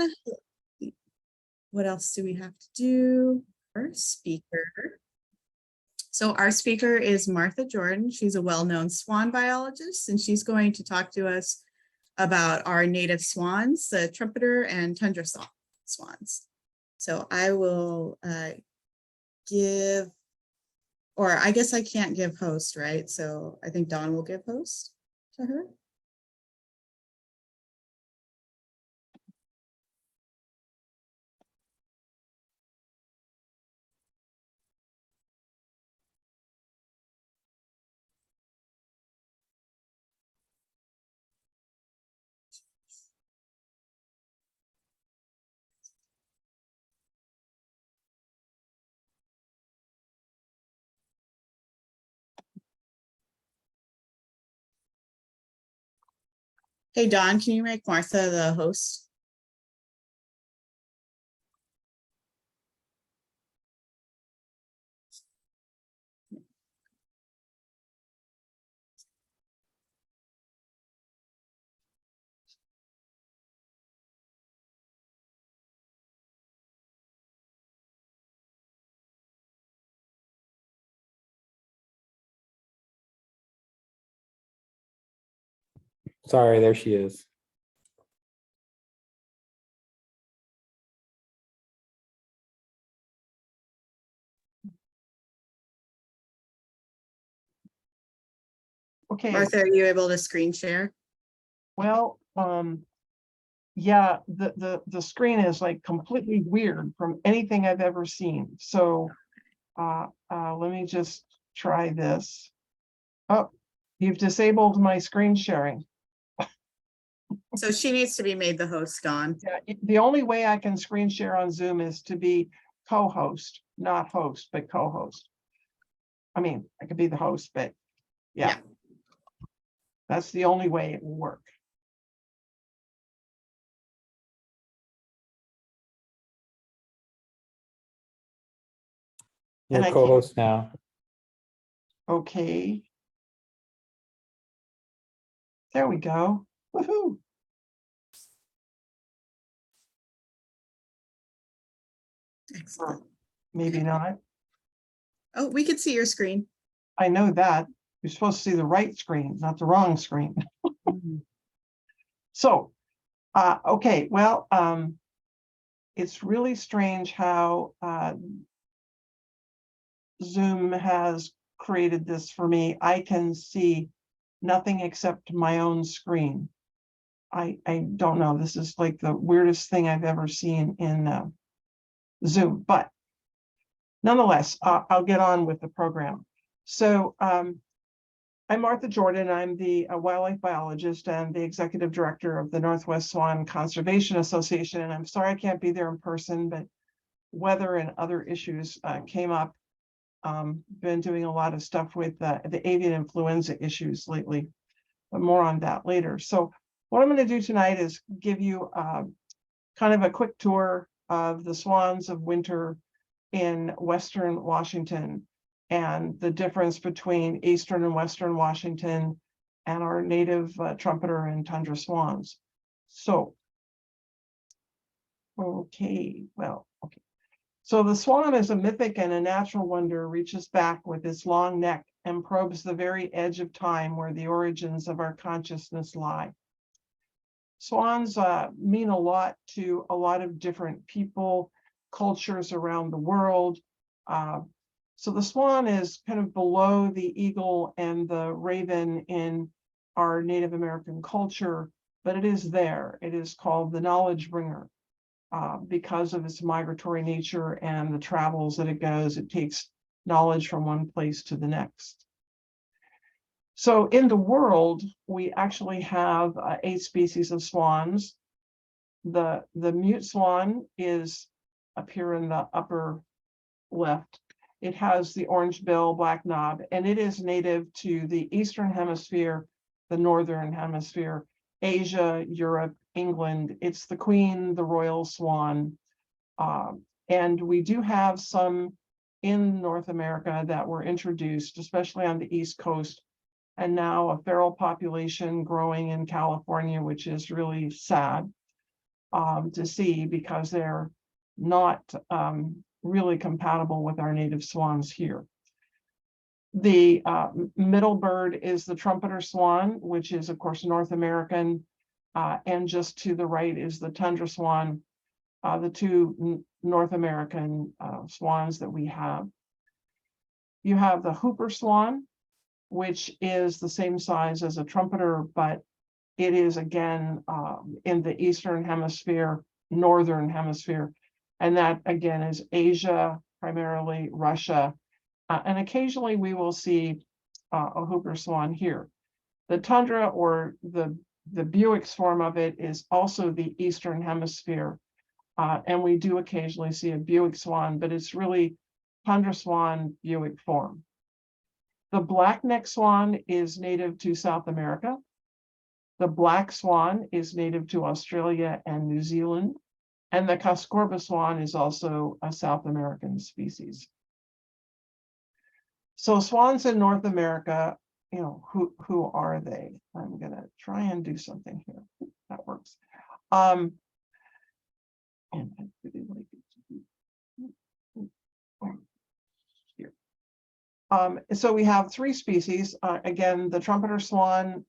on. What else do we have to do? Our speaker. So our speaker is Martha Jordan. She's a well-known swan biologist, and she's going to talk to us about our native swans, the trumpeter and tundra swans. So I will give, or I guess I can't give host, right? So I think Dawn will give host to her. Hey, Dawn, can you make Martha the host? Sorry, there she is. Okay. Martha, are you able to screen share? Well, yeah, the screen is like completely weird from anything I've ever seen. So let me just try this. Oh, you've disabled my screen sharing. So she needs to be made the host, Dawn. Yeah, the only way I can screen share on Zoom is to be co-host, not host, but co-host. I mean, I could be the host, but yeah. That's the only way it will work. You're And I co-host now. Okay. There we go. Woohoo. Excellent. Maybe not. Oh, we can see your screen. I know that. You're supposed to see the right screen, not the wrong screen. So, okay, well, it's really strange how Zoom has created this for me. I can see nothing except my own screen. I don't know. This is like the weirdest thing I've ever seen in Zoom, but nonetheless, I'll get on with the program. So I'm Martha Jordan. I'm the wildlife biologist and the executive director of the Northwest Swan Conservation Association. And I'm sorry I can't be there in person, but weather and other issues came up. Been doing a lot of stuff with the avian influenza issues lately, but more on that later. So what I'm going to do tonight is give you kind of a quick tour of the swans of winter in Western Washington and the difference between Eastern and Western Washington and our native trumpeter and tundra swans. So, okay, well, okay. So the swan is a mythic and a natural wonder, reaches back with its long neck and probes the very edge of time where the origins of our consciousness lie. Swans mean a lot to a lot of different people, cultures around the world. So the swan is kind of below the eagle and the raven in our Native American culture, but it is there. It is called the knowledge bringer because of its migratory nature and the travels that it goes. It takes knowledge from one place to the next. So in the world, we actually have 8 species of swans. The mute swan is up here in the upper left. It has the orange bill, black knob, and it is native to the Eastern Hemisphere, the Northern Hemisphere, Asia, Europe, England. It's the queen, the royal swan. And we do have some in North America that were introduced, especially on the East Coast, and now a feral population growing in California, which is really sad. to see because they're not really compatible with our native swans here. The middle bird is the trumpeter swan, which is of course North American, and just to the right is the tundra swan, the two North American swans that we have. You have the Hooper swan, which is the same size as a trumpeter, but it is again in the Eastern Hemisphere, Northern Hemisphere, and that again is Asia, primarily Russia, and occasionally we will see a Hooper swan here. The tundra, or the Buick's form of it, is also the Eastern Hemisphere, and we do occasionally see a Buick swan, but it's really tundra swan Buick form. The black-necked swan is native to South America. The black swan is native to Australia and New Zealand, and the Cascorba swan is also a South American species. So swans in North America, you know, who are they? I'm gonna try and do something here. That works. And I really like it. Here. So we have three species. Again, the trumpeter swan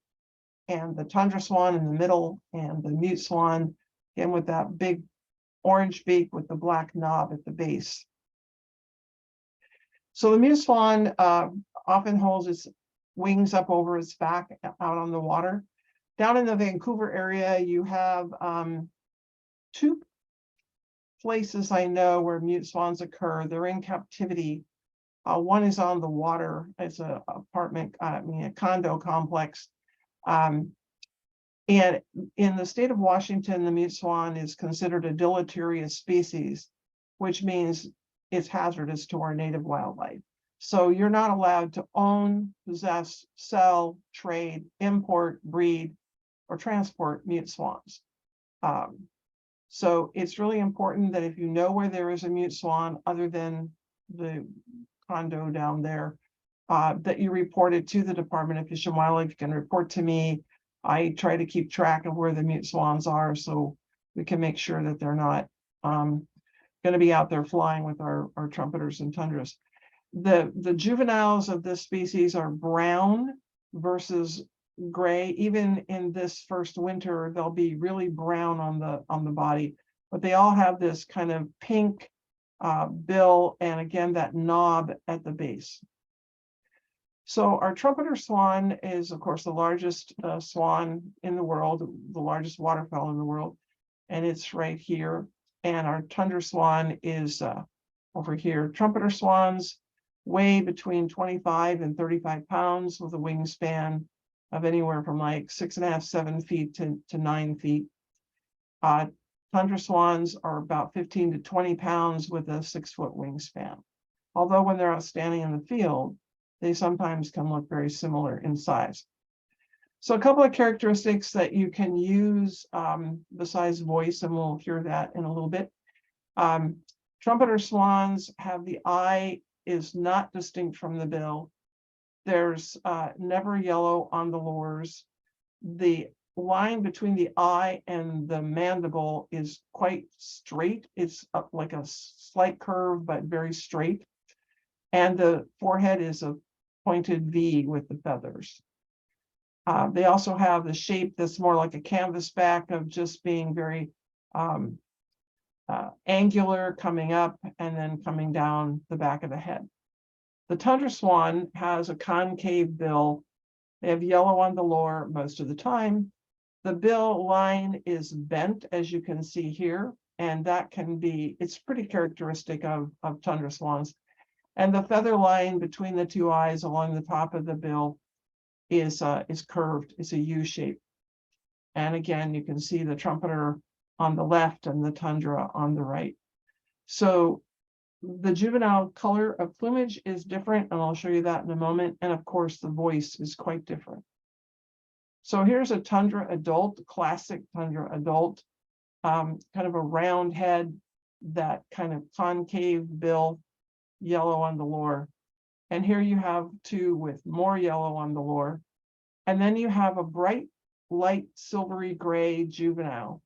and the tundra swan in the middle, and the mute swan, again with that big orange beak with the black knob at the base. So the mute swan often holds its wings up over its back out on the water. Down in the Vancouver area, you have two places I know where mute swans occur. They're in captivity. One is on the water. It's a apartment, a condo complex. And in the state of Washington, the mute swan is considered a deleterious species, which means it's hazardous to our native wildlife. So you're not allowed to own, possess, sell, trade, import, breed, or transport mute swans. So it's really important that if you know where there is a mute swan, other than the condo down there, that you report it to the Department of Fish and Wildlife. You can report to me. I try to keep track of where the mute swans are so we can make sure that they're not going to be out there flying with our trumpeters and tundras. The juveniles of this species are brown versus gray. Even in this first winter, they'll be really brown on the body, but they all have this kind of pink bill, and again that knob at the base. So our trumpeter swan is, of course, the largest swan in the world, the largest waterfowl in the world, and it's right here. And our tundra swan is over here. Trumpeter swans weigh between 25 and 35 pounds with a wingspan of anywhere from like 6.5, 7 feet to 9 feet. Tundra swans are about 15 to 20 pounds with a 6-foot wingspan. Although when they're outstanding in the field, they sometimes can look very similar in size. So a couple of characteristics that you can use besides voice, and we'll hear that in a little bit. Trumpeter swans have the eye is not distinct from the bill. There's never yellow on the lures. The line between the eye and the mandible is quite straight. It's like a slight curve, but very straight. And the forehead is a pointed V with the feathers. They also have the shape that's more like a canvas back, of just being very angular, coming up and then coming down the back of the head. The tundra swan has a concave bill. They have yellow on the lure most of the time. The bill line is bent, as you can see here, and that can be, it's pretty characteristic of tundra swans. And the feather line between the two eyes along the top of the bill is curved. It's a U shape. And again, you can see the trumpeter on the left and the tundra on the right. So the juvenile color of plumage is different, and I'll show you that in a moment. And of course, the voice is quite different. So here's a tundra adult, classic tundra adult, kind of a round head, that kind of concave bill, yellow on the lure. And here you have two with more yellow on the lure. And then you have a bright, light, silvery gray juvenile.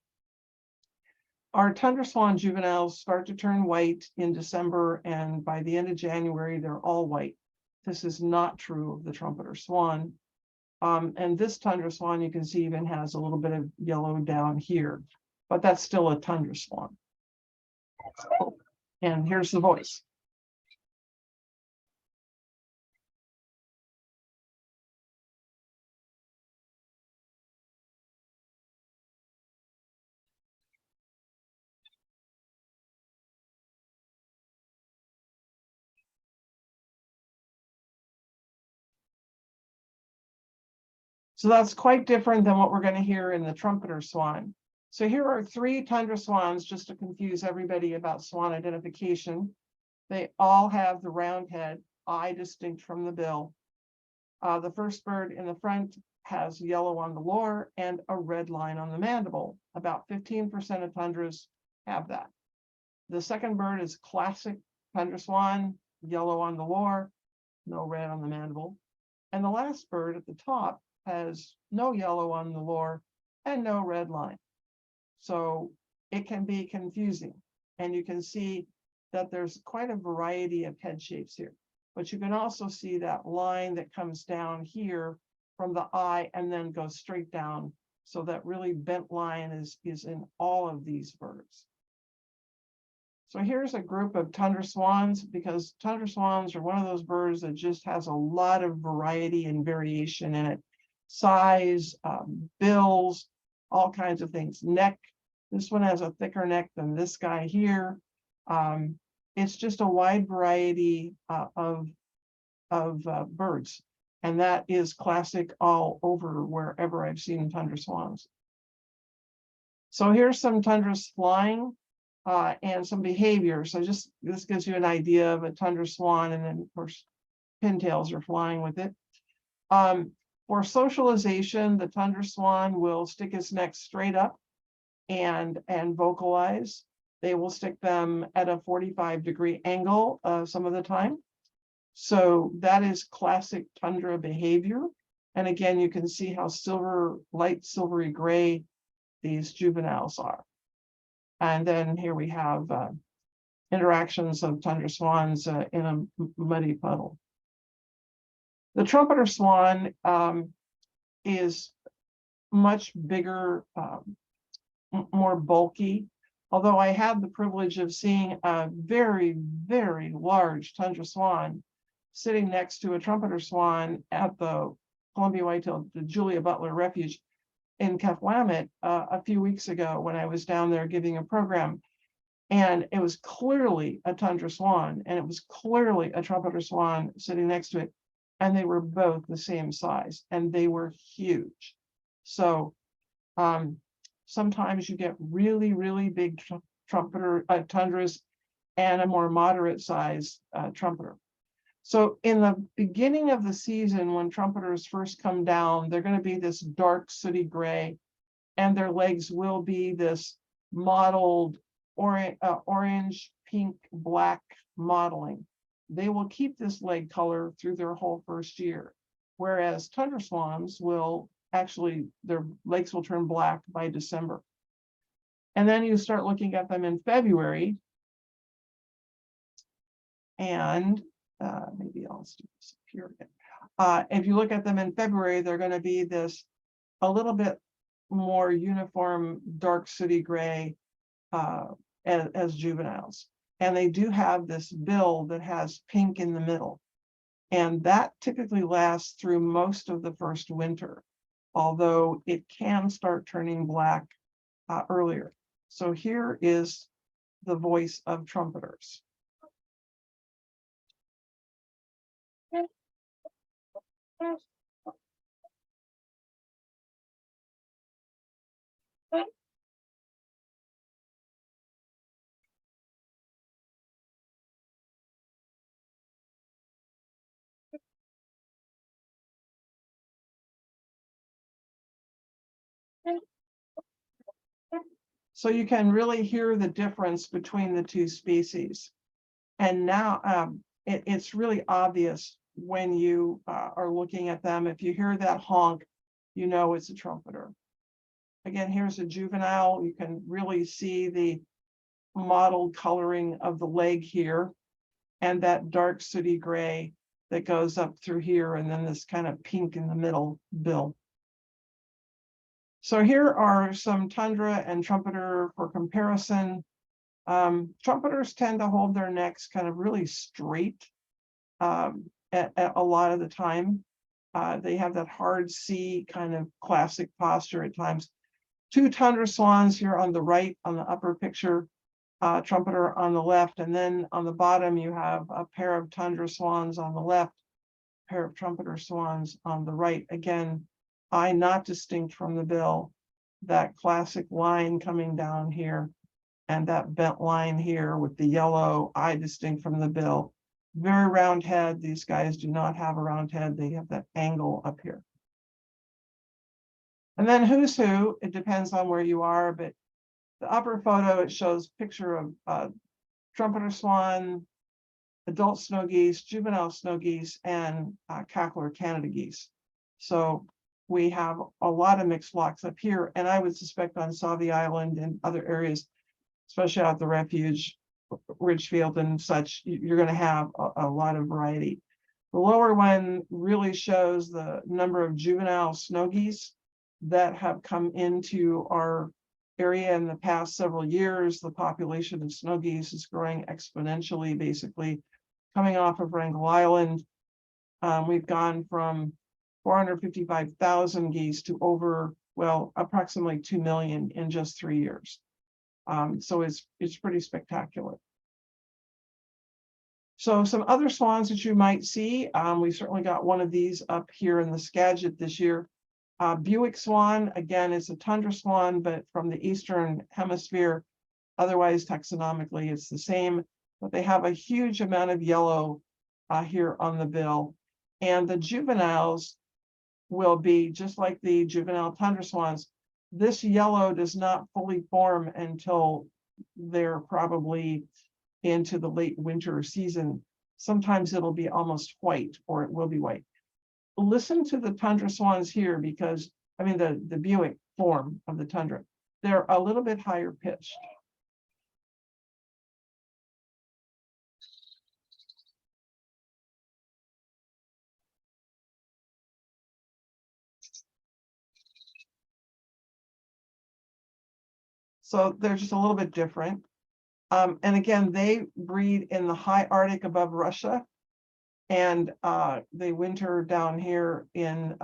Our tundra swan juveniles start to turn white in December, and by the end of January, they're all white. This is not true of the trumpeter swan. And this tundra swan, you can see, even has a little bit of yellow down here, but that's still a tundra swan. And here's the voice. So that's quite different than what we're going to hear in the trumpeter swan. So here are 3 tundra swans, just to confuse everybody about swan identification. They all have the round head, eye distinct from the bill. The first bird in the front has yellow on the lore and a red line on the mandible. About 15% of tundras have that. The second bird is classic tundra swan, yellow on the lore, no red on the mandible. And the last bird at the top has no yellow on the lore and no red line. So it can be confusing. And you can see that there's quite a variety of head shapes here. But you can also see that line that comes down here from the eye and then goes straight down. So that really bent line is in all of these birds. So here's a group of tundra swans, because tundra swans are one of those birds that just has a lot of variety and variation in it. Size, bills, all kinds of things. Neck, this one has a thicker neck than this guy here. It's just a wide variety of birds. And that is classic all over wherever I've seen tundra swans. So here's some tundras flying and some behavior. So just this gives you an idea of a tundra swan, and then of course pintails are flying with it. For socialization, the tundra swan will stick its neck straight up and vocalize. They will stick them at a 45-degree angle some of the time. So that is classic tundra behavior. And again, you can see how light silvery gray these juveniles are. And then here we have interactions of tundra swans in a muddy puddle. The trumpeter swan is much bigger, more bulky. Although I had the privilege of seeing a very, very large tundra swan sitting next to a trumpeter swan at the Columbia Whitetail, the Julia Butler Refuge in Kefwamit a few weeks ago when I was down there giving a program. And it was clearly a tundra swan, and it was clearly a trumpeter swan sitting next to it. And they were both the same size, and they were huge. So sometimes you get really, really big tundras and a more moderate size trumpeter. So in the beginning of the season, when trumpeters first come down, they're going to be this dark sooty gray, and their legs will be this mottled orange, pink, black mottling. They will keep this leg color through their whole first year, whereas tundra swans will actually, their legs will turn black by December. And then you start looking at them in February, and maybe I'll do this up here again. If you look at them in February, they're going to be this a little bit more uniform dark sooty gray as juveniles. And they do have this bill that has pink in the middle. And that typically lasts through most of the first winter, although it can start turning black earlier. So here is the voice of trumpeters. So you can really hear the difference between the two species. And now it's really obvious when you are looking at them. If you hear that honk, you know it's a trumpeter. Again, here's a juvenile. You can really see the mottled coloring of the leg here, and that dark sooty gray that goes up through here, and then this kind of pink in the middle bill. So here are some tundra and trumpeter for comparison. Trumpeters tend to hold their necks kind of really straight at a lot of the time. They have that hard C kind of classic posture at times. Two tundra swans here on the right on the upper picture, trumpeter on the left, and then on the bottom you have a pair of tundra swans on the left, pair of trumpeter swans on the right. Again, eye not distinct from the bill, that classic line coming down here, and that bent line here with the yellow, eye distinct from the bill. Very round head. These guys do not have a round head. They have that angle up here. And then who's who, it depends on where you are, but the upper photo, it shows picture of trumpeter swan, adult snow geese, juvenile snow geese, and cackler Canada geese. So we have a lot of mixed flocks up here, and I would suspect on Sauvie Island and other areas, especially out the refuge, Ridgefield and such, you're going to have a lot of variety. The lower one really shows the number of juvenile snow geese that have come into our area in the past several years. The population of snow geese is growing exponentially, basically coming off of Wrangel Island. We've gone from 455,000 geese to over, well, approximately 2 million in just 3 years. So it's pretty spectacular. So some other swans that you might see, we certainly got one of these up here in the Skagit this year. Buick swan, again, is a tundra swan, but from the Eastern Hemisphere. Otherwise, taxonomically, it's the same, but they have a huge amount of yellow here on the bill. And the juveniles will be just like the juvenile tundra swans. This yellow does not fully form until they're probably into the late winter season. Sometimes it'll be almost white, or it will be white. Listen to the tundra swans here, because I mean the Buick form of the tundra, they're a little bit higher pitched. So they're just a little bit different. And again, they breed in the high Arctic above Russia, and they winter down here in,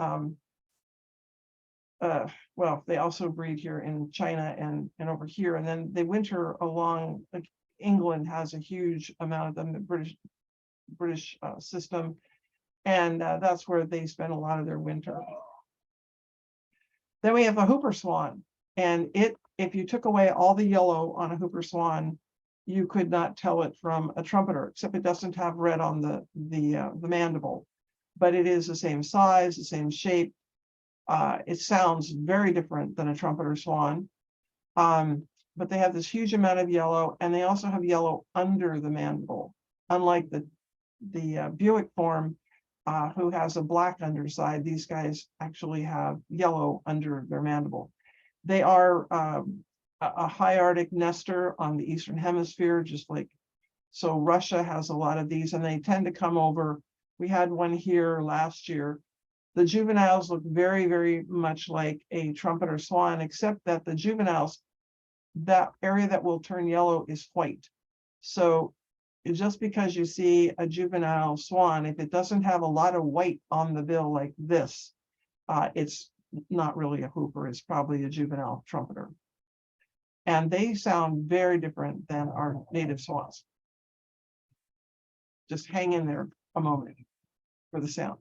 well, they also breed here in China and over here, and then they winter along, like England has a huge amount of them, the British system, and that's where they spend a lot of their winter. Then we have a Hooper swan, and if you took away all the yellow on a Hooper swan, you could not tell it from a trumpeter, except it doesn't have red on the mandible, but it is the same size, the same shape. It sounds very different than a trumpeter swan, but they have this huge amount of yellow, and they also have yellow under the mandible, unlike the Buick form, who has a black underside. These guys actually have yellow under their mandible. They are a high Arctic nester on the Eastern Hemisphere, just like, so Russia has a lot of these, and they tend to come over. We had one here last year. The juveniles look very, very much like a trumpeter swan, except that the juveniles, that area that will turn yellow is white. So just because you see a juvenile swan, if it doesn't have a lot of white on the bill like this, it's not really a Hooper, it's probably a juvenile trumpeter. And they sound very different than our native swans. Just hang in there a moment for the sound.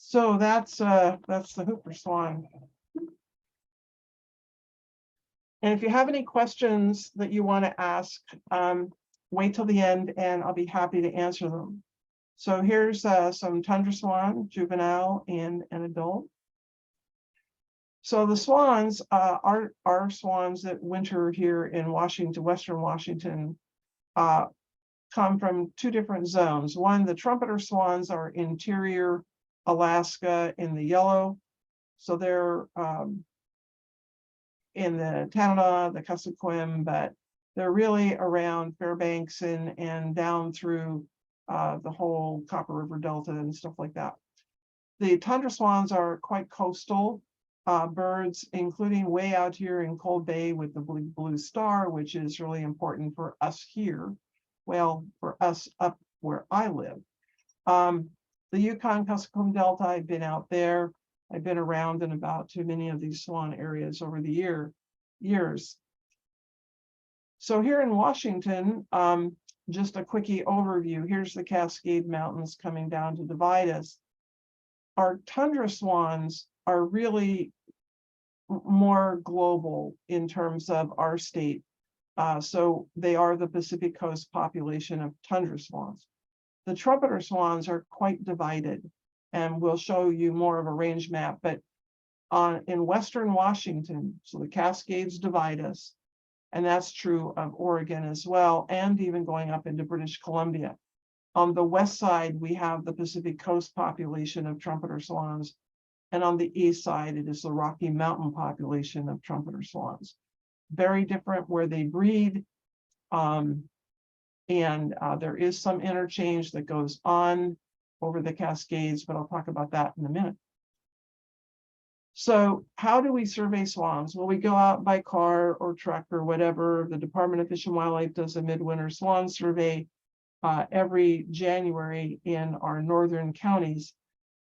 So that's the Hooper swan. And if you have any questions that you want to ask, wait till the end and I'll be happy to answer them. So here's some tundra swan, juvenile and an adult. So the swans are swans that winter here in Washington, Western Washington, come from two different zones. One, the trumpeter swans are interior Alaska in the yellow. So they're in the Tanana, the Kuskokwim, but they're really around Fairbanks and down through the whole Copper River Delta and stuff like that. The tundra swans are quite coastal birds, including way out here in Cold Bay with the blue star, which is really important for us here. Well, for us up where I live. The Yukon Kuskokwim Delta, I've been out there. I've been around and about to many of these swan areas over the years. So here in Washington, just a quickie overview. Here's the Cascade Mountains coming down to divide us. Our tundra swans are really more global in terms of our state. So they are the Pacific Coast population of tundra swans. The trumpeter swans are quite divided, and we'll show you more of a range map, but in Western Washington, so the Cascades divide us, and that's true of Oregon as well, and even going up into British Columbia. On the west side, we have the Pacific Coast population of trumpeter swans, and on the east side, it is the Rocky Mountain population of trumpeter swans. Very different where they breed, and there is some interchange that goes on over the Cascades, but I'll talk about that in a minute. So how do we survey swans? Well, we go out by car or truck or whatever. The Department of Fish and Wildlife does a midwinter swan survey every January in our northern counties.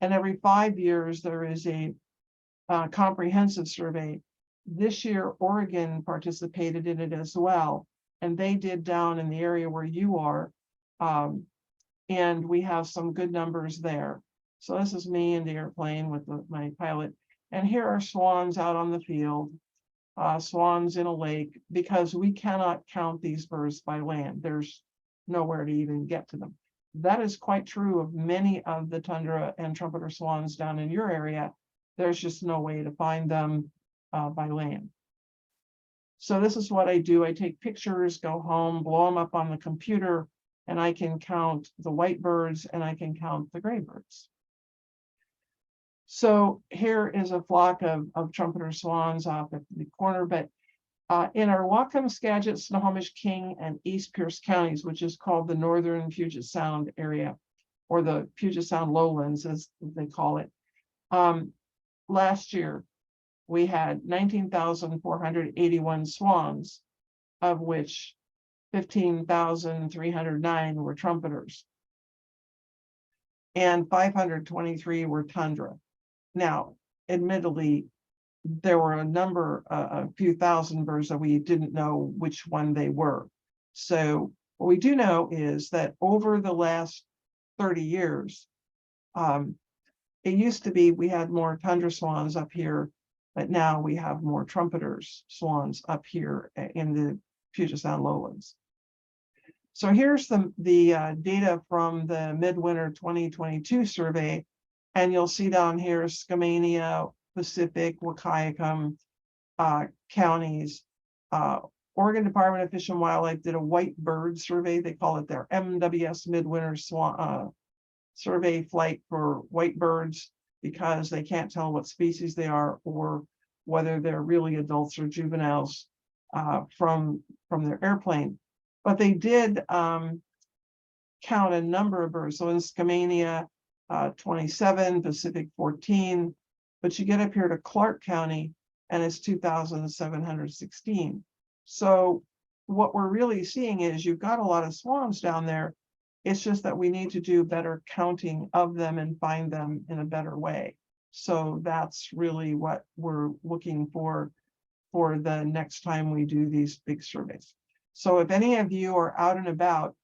And every 5 years, there is a comprehensive survey. This year, Oregon participated in it as well. And they did down in the area where you are. And we have some good numbers there. So this is me in the airplane with my pilot. And here are swans out on the field, swans in a lake, because we cannot count these birds by land. There's nowhere to even get to them. That is quite true of many of the tundra and trumpeter swans down in your area. There's just no way to find them by land. So this is what I do. I take pictures, go home, blow them up on the computer, and I can count the white birds and I can count the gray birds. So here is a flock of trumpeter swans off at the corner, but in our Whatcom, Skagit, Snohomish, King, and East Pierce counties, which is called the Northern Puget Sound area, or the Puget Sound lowlands, as they call it. Last year, we had 19,481 swans, of which 15,309 were trumpeters, and 523 were tundra. Now, admittedly, there were a few thousand birds that we didn't know which one they were. So what we do know is that over the last 30 years, it used to be we had more tundra swans up here, but now we have more trumpeters swans up here in the Puget Sound lowlands. So here's the data from the Midwinter 2022 survey, and you'll see down here Skamania, Pacific, Wahkiakum counties. Oregon Department of Fish and Wildlife did a white bird survey. They call it their MWS Midwinter survey flight for white birds, because they can't tell what species they are or whether they're really adults or juveniles from their airplane. But they did count a number of birds. So in Skamania, 27, Pacific 14, but you get up here to Clark County and it's 2,716. So what we're really seeing is you've got a lot of swans down there. It's just that we need to do better counting of them and find them in a better way. So that's really what we're looking for the next time we do these big surveys. So if any of you are out and about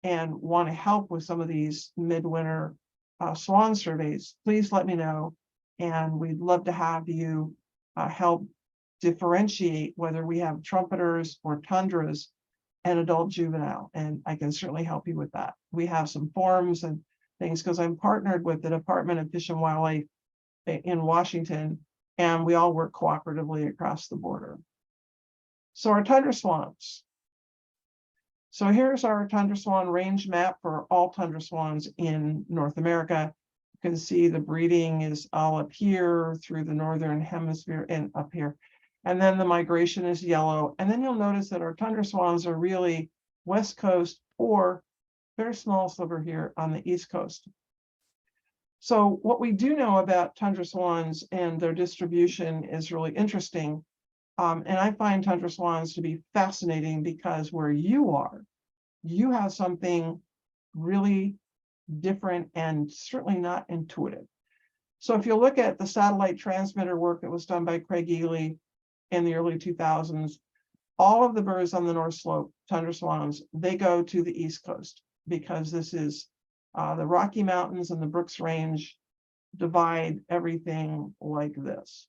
and want to help with some of these midwinter swan surveys, please let me know. And we'd love to have you help differentiate whether we have trumpeters or tundras and adult juvenile. And I can certainly help you with that. We have some forms and things because I'm partnered with the Department of Fish and Wildlife in Washington, and we all work cooperatively across the border. So our tundra swans. So here's our tundra swan range map for all tundra swans in North America. You can see the breeding is all up here through the northern hemisphere and up here. And then the migration is yellow. And then you'll notice that our tundra swans are really West Coast or very small sliver here on the East Coast. So what we do know about tundra swans and their distribution is really interesting. And I find tundra swans to be fascinating because where you are, you have something really different and certainly not intuitive. So if you look at the satellite transmitter work that was done by Craig Ely in the early 2000s, all of the birds on the North Slope, tundra swans, they go to the East Coast because this is the Rocky Mountains and the Brooks Range divide everything like this.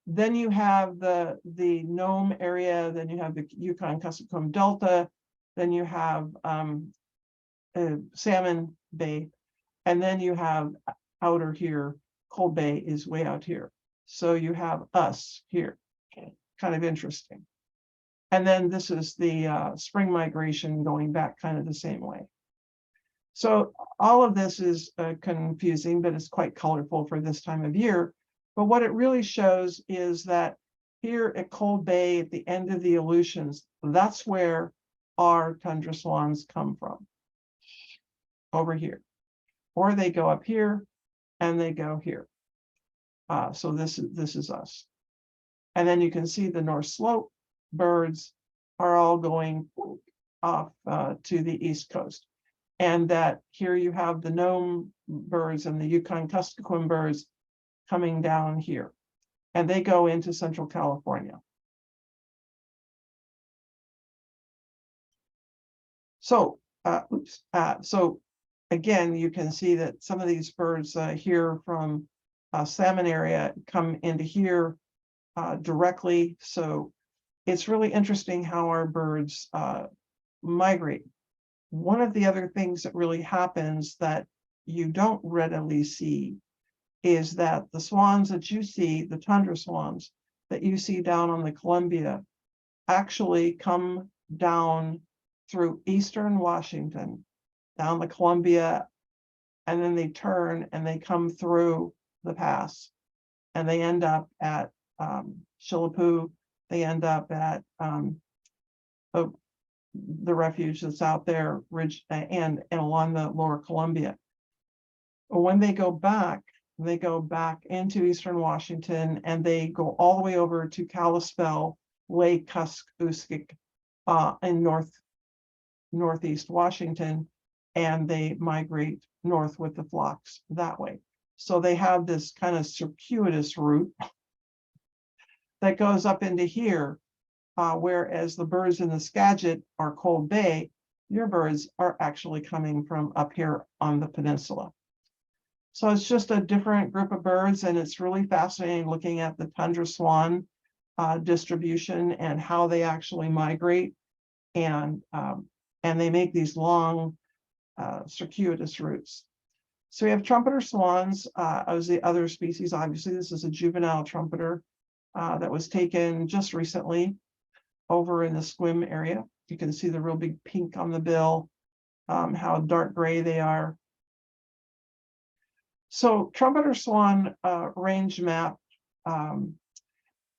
Then you have the Nome area, then you have the Yukon-Kuskokwim Delta, then you have Salmon Bay, and then you have outer here, Cold Bay is way out here. So you have us here, kind of interesting. And then this is the spring migration going back kind of the same way. So all of this is confusing, but it's quite colorful for this time of year. But what it really shows is that here at Cold Bay, at the end of the Aleutians, that's where our tundra swans come from, over here. Or they go up here and they go here. So this is us. And then you can see the North Slope birds are all going off to the East Coast. And that here you have the Nome birds and the Yukon-Kuskokwim birds coming down here. And they go into Central California. So, so again, you can see that some of these birds here from Salmon area come into here directly. So it's really interesting how our birds migrate. One of the other things that really happens that you don't readily see is that the swans that you see, the tundra swans that you see down on the Columbia, actually come down through eastern Washington, down the Columbia, and then they turn and they come through the pass, and they end up at Chilapoo. They end up at the refuge that's out there, ridge and along the lower Columbia. When they go back into eastern Washington, and they go all the way over to Kalispell, Lake Kuskokwim in northeast Washington, and they migrate north with the flocks that way. So they have this kind of circuitous route that goes up into here, whereas the birds in the Skagit or Cold Bay, your birds are actually coming from up here on the peninsula. So it's just a different group of birds, and it's really fascinating looking at the tundra swan distribution and how they actually migrate, and they make these long circuitous routes. So we have trumpeter swans as the other species. Obviously, this is a juvenile trumpeter that was taken just recently over in the Squim area. You can see the real big pink on the bill, how dark gray they are. So trumpeter swan range map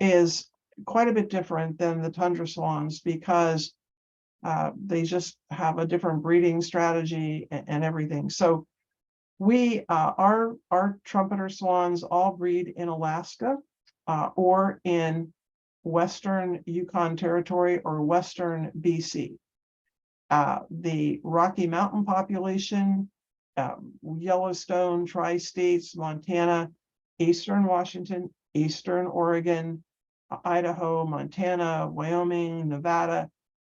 is quite a bit different than the tundra swans because they just have a different breeding strategy and everything. So our trumpeter swans all breed in Alaska or in Western Yukon Territory or Western BC. The Rocky Mountain population, Yellowstone, Tri-States, Montana, Eastern Washington, Eastern Oregon, Idaho, Montana, Wyoming, Nevada,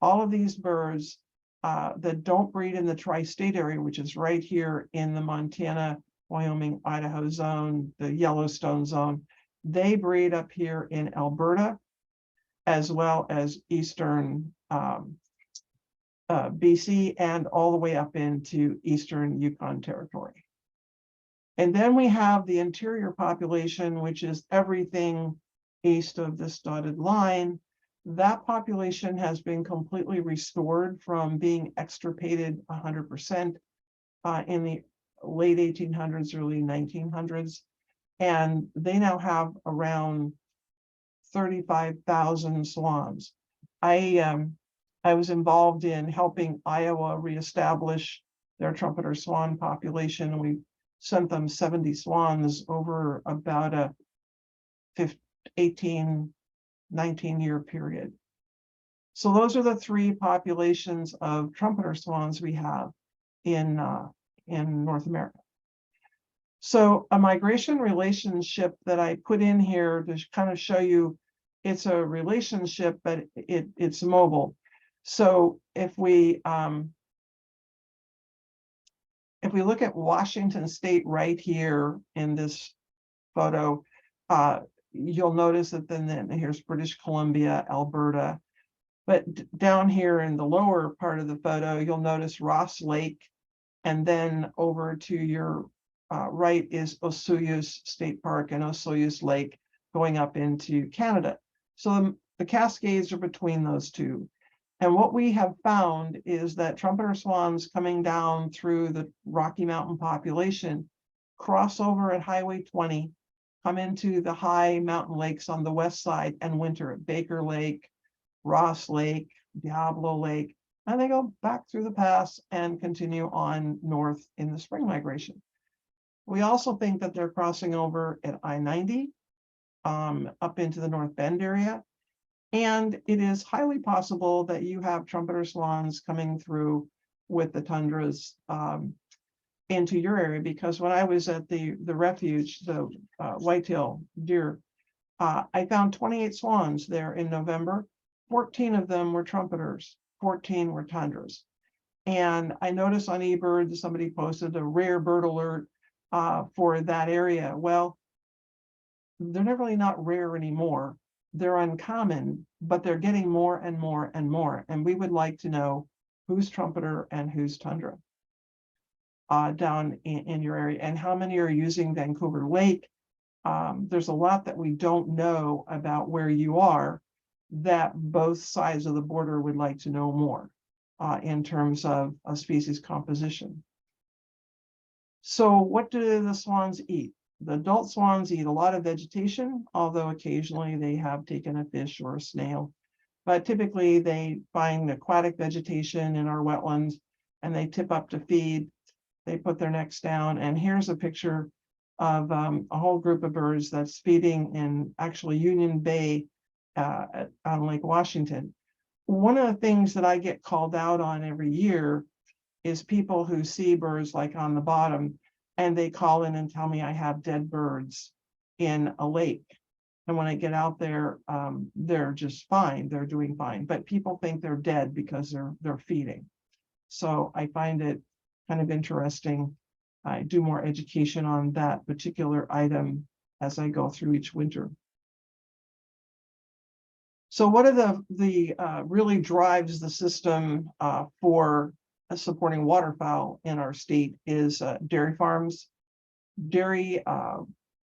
all of these birds that don't breed in the tri-state area, which is right here in the Montana, Wyoming, Idaho zone, the Yellowstone zone, They breed up here in Alberta, as well as eastern BC and all the way up into eastern Yukon Territory. And then we have the interior population, which is everything east of this dotted line. That population has been completely restored from being extirpated 100% in the late 1800s, early 1900s. And they now have around 35,000 swans. I was involved in helping Iowa reestablish their trumpeter swan population. We sent them 70 swans over about a 18, 19-year period. So those are the three populations of trumpeter swans we have in North America. So a migration relationship that I put in here to kind of show you it's a relationship, but it's mobile. So if we look at Washington State right here in this photo, you'll notice that then here's British Columbia, Alberta. But down here in the lower part of the photo, you'll notice Ross Lake. And then over to your right is Osoyoos State Park and Osoyoos Lake going up into Canada. So the Cascades are between those two. And what we have found is that trumpeter swans coming down through the Rocky Mountain population cross over at Highway 20, come into the high mountain lakes on the west side and winter at Baker Lake, Ross Lake, Diablo Lake, and they go back through the pass and continue on north in the spring migration. We also think that they're crossing over at I-90 up into the North Bend area. And it is highly possible that you have trumpeter swans coming through with the tundras into your area, because when I was at the refuge, the whitetail deer, I found 28 swans there in November. 14 of them were trumpeters, 14 were tundras. And I noticed on eBird somebody posted a rare bird alert for that area. Well, they're really not rare anymore. They're uncommon, but they're getting more and more and more. And we would like to know who's trumpeter and who's tundra down in your area, and how many are using Vancouver Lake. There's a lot that we don't know about where you are that both sides of the border would like to know more in terms of a species composition. So what do the swans eat? The adult swans eat a lot of vegetation, although occasionally they have taken a fish or a snail. But typically they find aquatic vegetation in our wetlands and they tip up to feed. They put their necks down. And here's a picture of a whole group of birds that's feeding in actually Union Bay on Lake Washington. One of the things that I get called out on every year is people who see birds like on the bottom, and they call in and tell me I have dead birds in a lake. And when I get out there, they're just fine. They're doing fine. But people think they're dead because they're feeding. So I find it kind of interesting. I do more education on that particular item as I go through each winter. So what are the really drives the system for supporting waterfowl in our state is dairy farms. Dairy,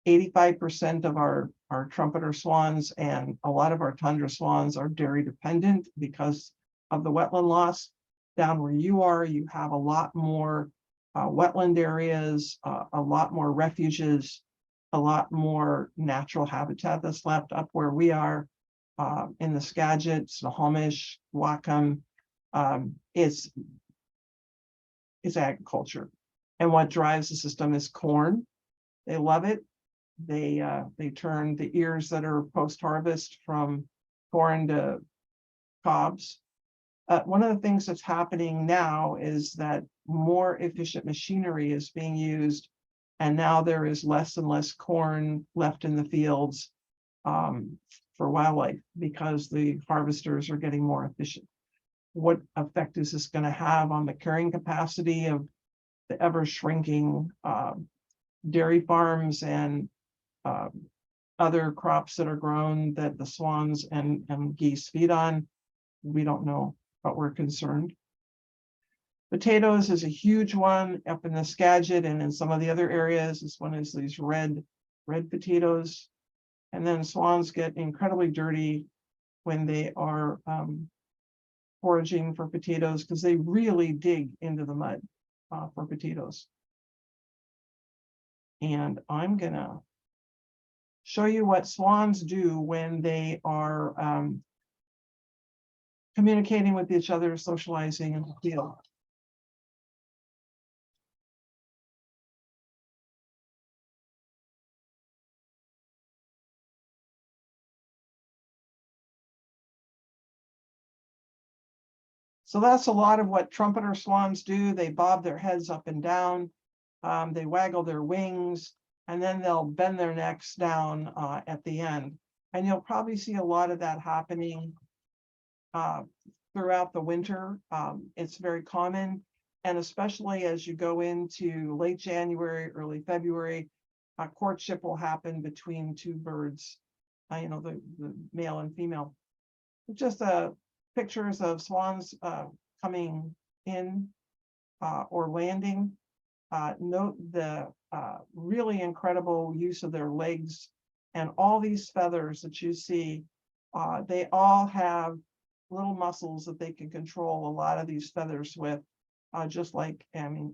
85% of our trumpeter swans and a lot of our tundra swans are dairy dependent because of the wetland loss. Down where you are, you have a lot more wetland areas, a lot more refuges, a lot more natural habitat that's left. Up where we are in the Skagit, Snohomish, Whatcom, it's agriculture. And what drives the system is corn. They love it. They turn the ears that are post-harvest from corn to cobs. One of the things that's happening now is that more efficient machinery is being used, and now there is less and less corn left in the fields for wildlife because the harvesters are getting more efficient. What effect is this going to have on the carrying capacity of the ever shrinking dairy farms and other crops that are grown that the swans and geese feed on. We don't know, but we're concerned. Potatoes is a huge one up in the Skagit and in some of the other areas. This one is these red potatoes. And then swans get incredibly dirty when they are foraging for potatoes because they really dig into the mud for potatoes. And I'm gonna show you what swans do when they are communicating with each other, socializing in the field. So that's a lot of what trumpeter swans do. They bob their heads up and down, they waggle their wings, and then they'll bend their necks down at the end. And you'll probably see a lot of that happening throughout the winter. It's very common, and especially as you go into late January, early February, courtship will happen between two birds, the male and female. Just pictures of swans coming in or landing. Note the really incredible use of their legs and all these feathers that you see. They all have little muscles that they can control a lot of these feathers with, just like,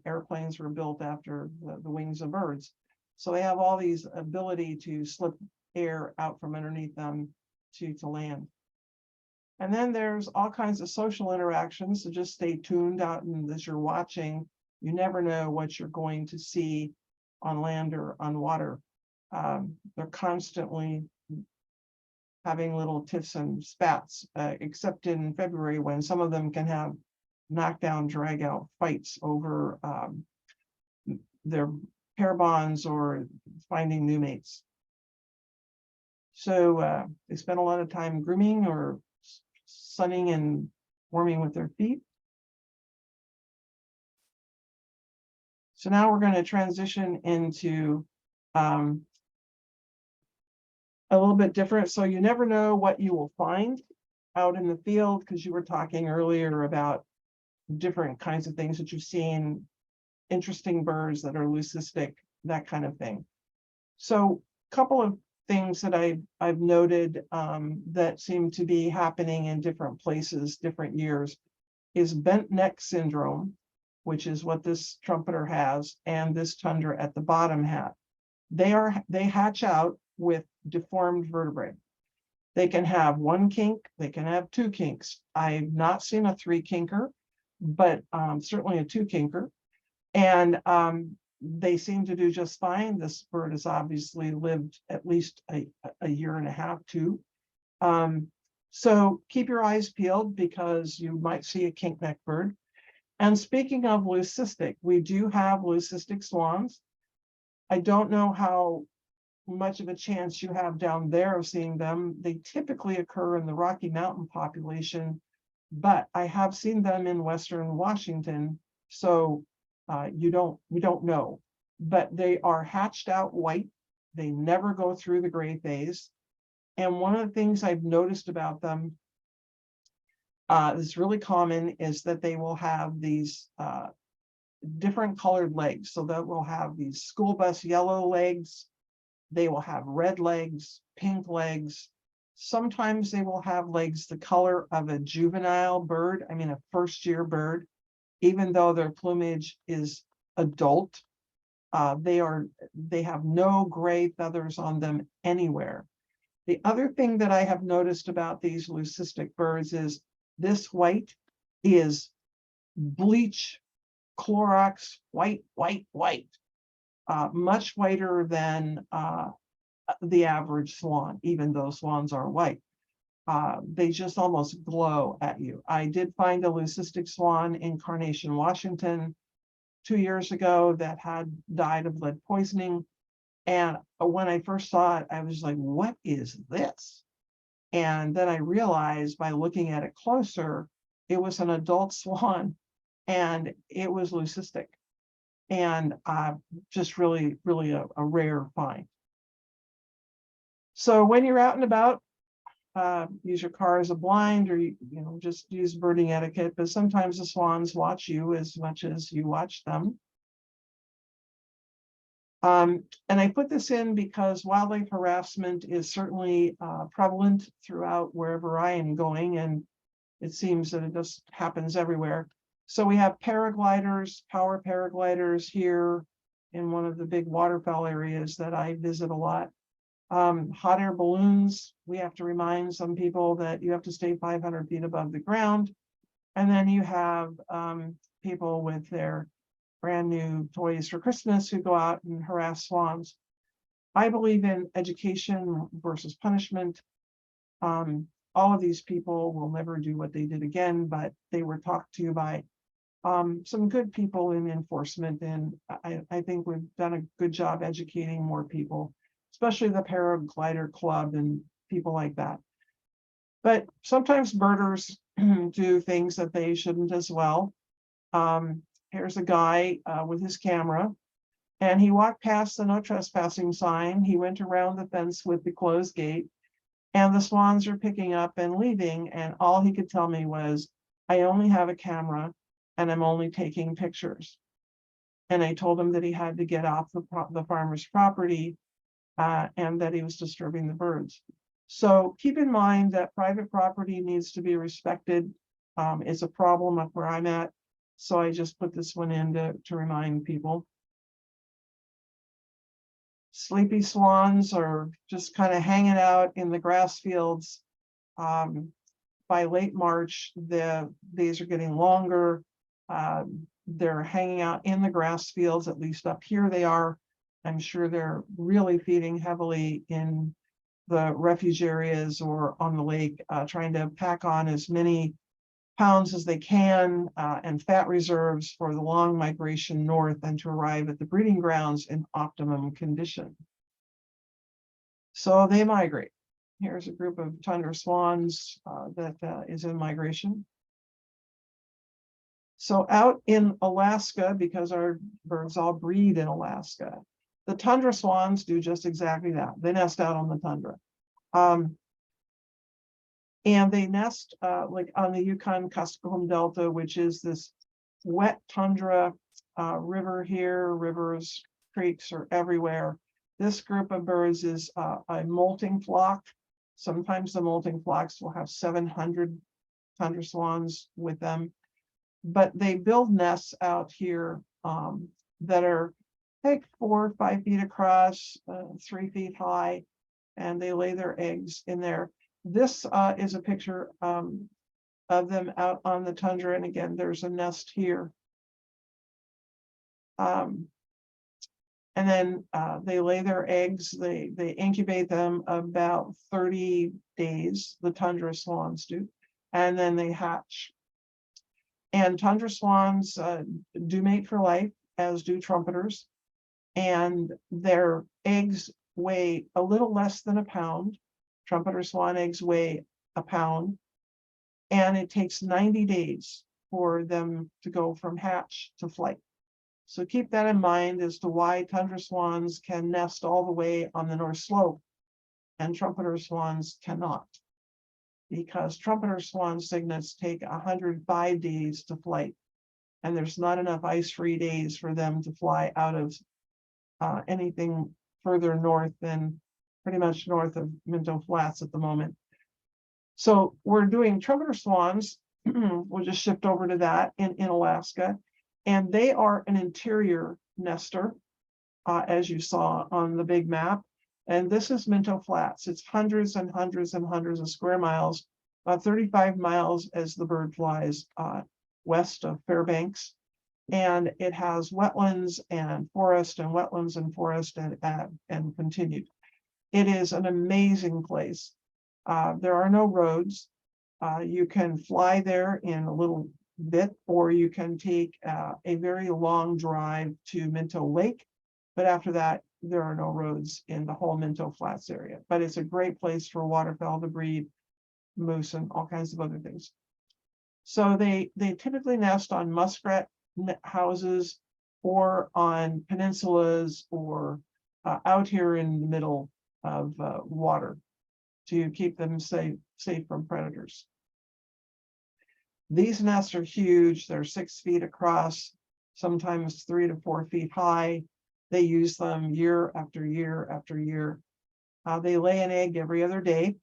airplanes were built after the wings of birds. So they have all these ability to slip air out from underneath them to land. And then there's all kinds of social interactions. So just stay tuned out, and as you're watching, you never know what you're going to see on land or on water. They're constantly having little tiffs and spats, except in February when some of them can have knockdown, drag out fights over their pair bonds or finding new mates. So they spend a lot of time grooming or sunning and warming with their feet. So now we're going to transition into a little bit different. So you never know what you will find out in the field, because you were talking earlier about different kinds of things that you've seen, interesting birds that are leucistic, that kind of thing. So a couple of things that I've noted that seem to be happening in different places, different years, is bent neck syndrome, which is what this trumpeter has, and this tundra at the bottom hat. They hatch out with deformed vertebrae. They can have one kink, they can have two kinks. I've not seen a three kinker, but certainly a two kinker. And they seem to do just fine. This bird has obviously lived at least a year and a half, two. So keep your eyes peeled, because you might see a kink neck bird. And speaking of leucistic, we do have leucistic swans. I don't know how much of a chance you have down there of seeing them. They typically occur in the Rocky Mountain population, but I have seen them in Western Washington. So we don't know, but they are hatched out white. They never go through the gray phase. And one of the things I've noticed about them that's really common is that they will have these different colored legs. So that will have these school bus yellow legs. They will have red legs, pink legs. Sometimes they will have legs the color of a juvenile bird, a first-year bird, even though their plumage is adult. They have no gray feathers on them anywhere. The other thing that I have noticed about these leucistic birds is this white is bleach, Clorox, white, much whiter than the average swan, even though swans are white. They just almost glow at you. I did find a leucistic swan in Carnation, Washington 2 years ago that had died of lead poisoning. And when I first saw it, I was like, what is this? And then I realized by looking at it closer, it was an adult swan and it was leucistic. And just really, really a rare find. So when you're out and about, use your car as a blind, or just use birding etiquette, but sometimes the swans watch you as much as you watch them. And I put this in because wildlife harassment is certainly prevalent throughout wherever I am going, and it seems that it just happens everywhere. So we have paragliders, power paragliders here in one of the big waterfowl areas that I visit a lot. Hot air balloons, we have to remind some people that you have to stay 500 feet above the ground. And then you have people with their brand new toys for Christmas who go out and harass swans. I believe in education versus punishment. All of these people will never do what they did again, but they were talked to by some good people in enforcement. And I think we've done a good job educating more people, especially the paraglider club and people like that. But sometimes birders do things that they shouldn't as well. Here's a guy with his camera, and he walked past the no trespassing sign. He went around the fence with the closed gate, and the swans are picking up and leaving. And all he could tell me was, I only have a camera and I'm only taking pictures. And I told him that he had to get off the farmer's property and that he was disturbing the birds. So keep in mind that private property needs to be respected. It's a problem up where I'm at. So I just put this one in to remind people. Sleepy swans are just kind of hanging out in the grass fields. By late March, the days are getting longer. They're hanging out in the grass fields, at least up here they are. I'm sure they're really feeding heavily in the refuge areas or on the lake, trying to pack on as many pounds as they can and fat reserves for the long migration north and to arrive at the breeding grounds in optimum condition. So they migrate. Here's a group of tundra swans that is in migration. So out in Alaska, because our birds all breed in Alaska, the tundra swans do just exactly that. They nest out on the tundra. And they nest like on the Yukon-Kuskokwim Delta, which is this wet tundra river here. Rivers, creeks are everywhere. This group of birds is a molting flock. Sometimes the molting flocks will have 700 tundra swans with them. But they build nests out here that are like 4 or 5 feet across, 3 feet high, and they lay their eggs in there. This is a picture of them out on the tundra, and again, there's a nest here. And then they lay their eggs. They incubate them about 30 days. The tundra swans do, and then they hatch. And tundra swans do mate for life, as do trumpeters, and their eggs weigh a little less than a pound. Trumpeter swan eggs weigh a pound, and it takes 90 days for them to go from hatch to flight. So keep that in mind as to why tundra swans can nest all the way on the North Slope and trumpeter swans cannot, because trumpeter swan cygnets take 105 days to flight, and there's not enough ice-free days for them to fly out of anything further north than pretty much north of Minto Flats at the moment. So we're doing trumpeter swans. We'll just shift over to that in Alaska. And they are an interior nester, as you saw on the big map. And this is Minto Flats. It's hundreds and hundreds and hundreds of square miles, 35 miles as the bird flies west of Fairbanks. And it has wetlands and forest and wetlands and forest and continued. It is an amazing place. There are no roads. You can fly there in a little bit, or you can take a very long drive to Minto Lake. But after that, there are no roads in the whole Minto Flats area. But it's a great place for waterfowl to breed, moose, and all kinds of other things. So they typically nest on muskrat houses or on peninsulas or out here in the middle water to keep them safe from predators. These nests are huge. They're 6 feet across, sometimes 3 to 4 feet high. They use them year after year after year. They lay an egg every other day.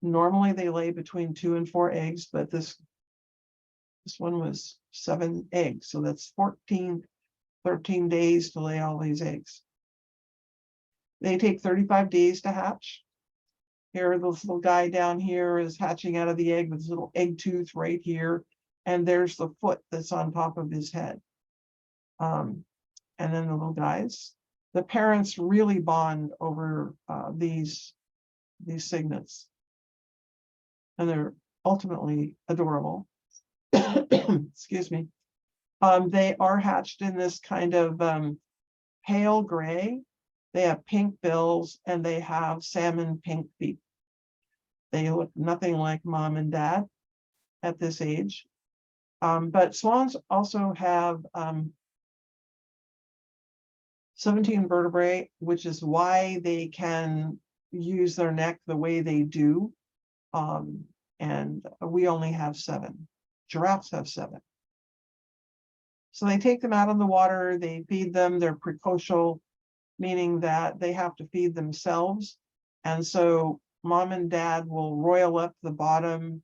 Normally they lay between 2 and 4 eggs, but this one was 7 eggs. So that's 13 days to lay all these eggs. They take 35 days to hatch. Here, this little guy down here is hatching out of the egg with his little egg tooth right here. And there's the foot that's on top of his head. And then the little guys. The parents really bond over these cygnets. And they're ultimately adorable. Excuse me. They are hatched in this kind of pale gray. They have pink bills and they have salmon pink feet. They look nothing like mom and dad at this age. But swans also have 17 vertebrae, which is why they can use their neck the way they do. And we only have 7. Giraffes have 7. So they take them out on the water, they feed them, they're precocial, meaning that they have to feed themselves. And so mom and dad will roil up the bottom.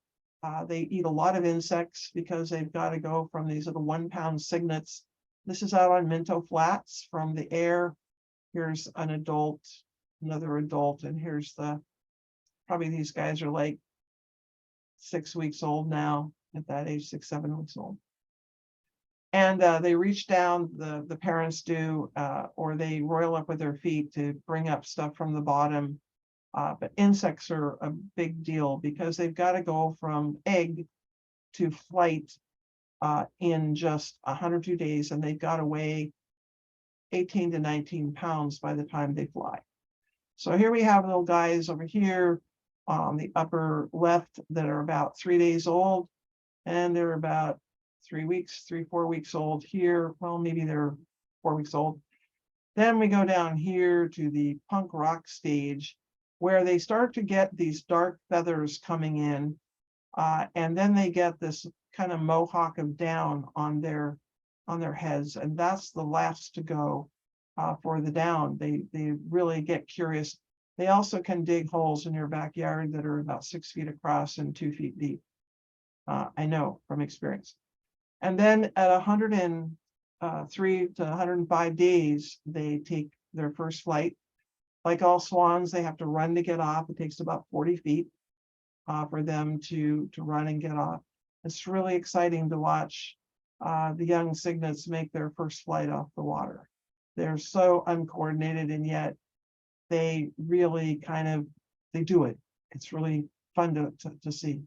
They eat a lot of insects because they've got to go from these little 1-pound cygnets. This is out on Minto Flats from the air. Here's an adult, another adult, and here's probably these guys are like 6 weeks old now, at that age, 6, 7 weeks old. And they reach down, the parents do, or they roil up with their feet to bring up stuff from the bottom. But insects are a big deal because they've got to go from egg to flight in just 102 days, and they've got to weigh 18 to 19 pounds by the time they fly. So here we have little guys over here on the upper left that are about 3 days old, and they're about 3 weeks, 4 weeks old here. Well, maybe they're 4 weeks old. Then we go down here to the punk rock stage where they start to get these dark feathers coming in. And then they get this kind of mohawk of down on their heads. And that's the last to go for the down. They really get curious. They also can dig holes in your backyard that are about 6 feet across and 2 feet deep. I know from experience. And then at 103 to 105 days, they take their first flight. Like all swans, they have to run to get off. It takes about 40 feet for them to run and get off. It's really exciting to watch the young cygnets make their first flight off the water. They're so uncoordinated, and yet they really they do it. It's really fun to see.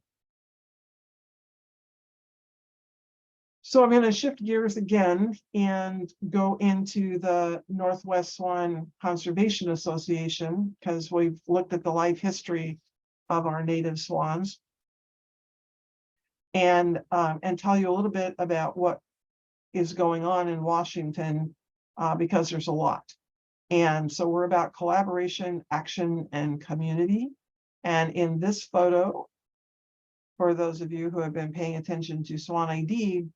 So I'm going to shift gears again and go into the Northwest Swan Conservation Association, because we've looked at the life history of our native swans, and tell you a little bit about what is going on in Washington, because there's a lot. And so we're about collaboration, action, and community. And in this photo, for those of you who have been paying attention to Swan ID,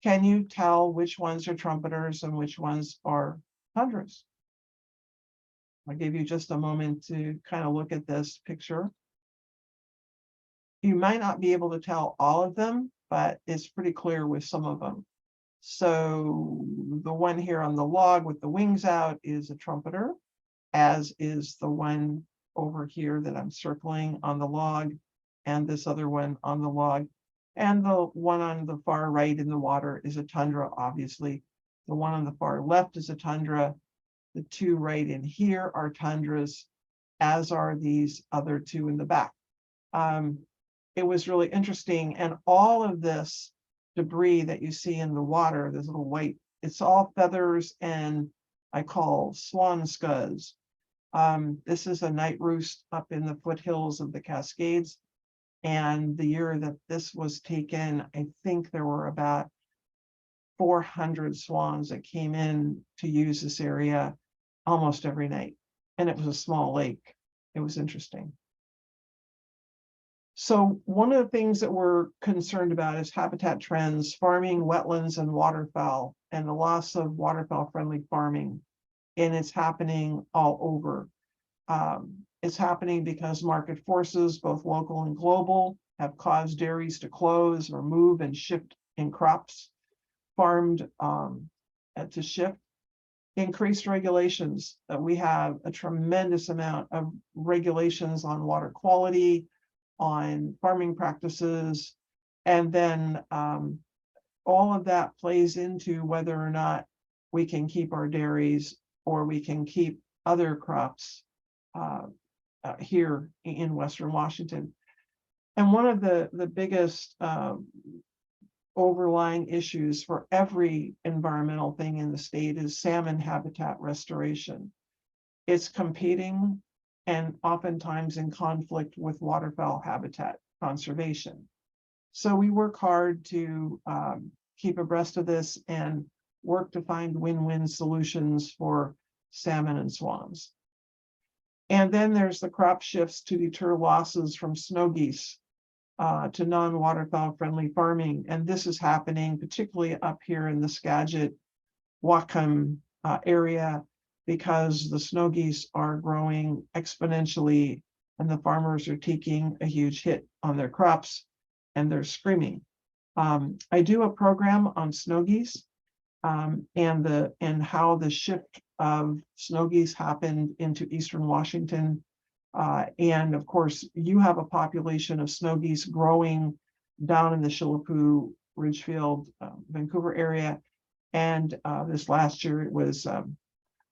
can you tell which ones are trumpeters and which ones are tundras? I'll give you just a moment to kind of look at this picture. You might not be able to tell all of them, but it's pretty clear with some of them. So the one here on the log with the wings out is a trumpeter, as is the one over here that I'm circling on the log, and this other one on the log. And the one on the far right in the water is a tundra, obviously. The one on the far left is a tundra. The two right in here are tundras, as are these other two in the back. It was really interesting. And all of this debris that you see in the water, this little white, it's all feathers and I call swan scuds. This is a night roost up in the foothills of the Cascades. And the year that this was taken, I think there were about 400 swans that came in to use this area almost every night. and it was a small lake. It was interesting. So one of the things that we're concerned about is habitat trends, farming, wetlands, and waterfowl, and the loss of waterfowl-friendly farming. And it's happening all over. It's happening because market forces, both local and global, have caused dairies to close or move and shift in crops farmed to shift. Increased regulations. We have a tremendous amount of regulations on water quality, on farming practices, and then all of that plays into whether or not we can keep our dairies or we can keep other crops here in Western Washington. And one of the biggest overlying issues for every environmental thing in the state is salmon habitat restoration. It's competing and oftentimes in conflict with waterfowl habitat conservation. So we work hard to keep abreast of this and work to find win-win solutions for salmon and swans. And then there's the crop shifts to deter losses from snow geese to non-waterfowl friendly farming. And this is happening particularly up here in the Skagit, Whatcom area, because the snow geese are growing exponentially and the farmers are taking a huge hit on their crops and they're screaming. I do a program on snow geese and how the shift of snow geese happened into Eastern Washington. And of course, you have a population of snow geese growing down in the Chillipu, Ridgefield, Vancouver area. And this last year it was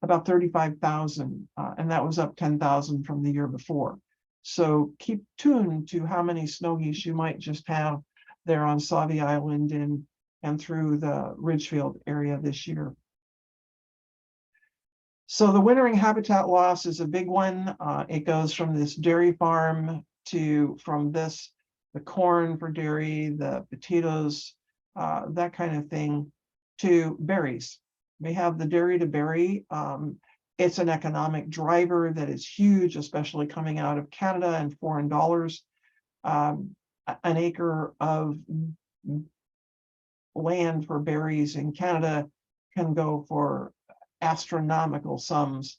about 35,000, and that was up 10,000 from the year before. So keep tuned to how many snow geese you might just have there on Sauvie Island and through the Ridgefield area this year. So the wintering habitat loss is a big one. It goes from this dairy farm to the corn for dairy, the potatoes, that kind of thing, to berries. We have the dairy to berry. It's an economic driver that is huge, especially coming out of Canada and foreign dollars. An acre of land for berries in Canada can go for astronomical sums.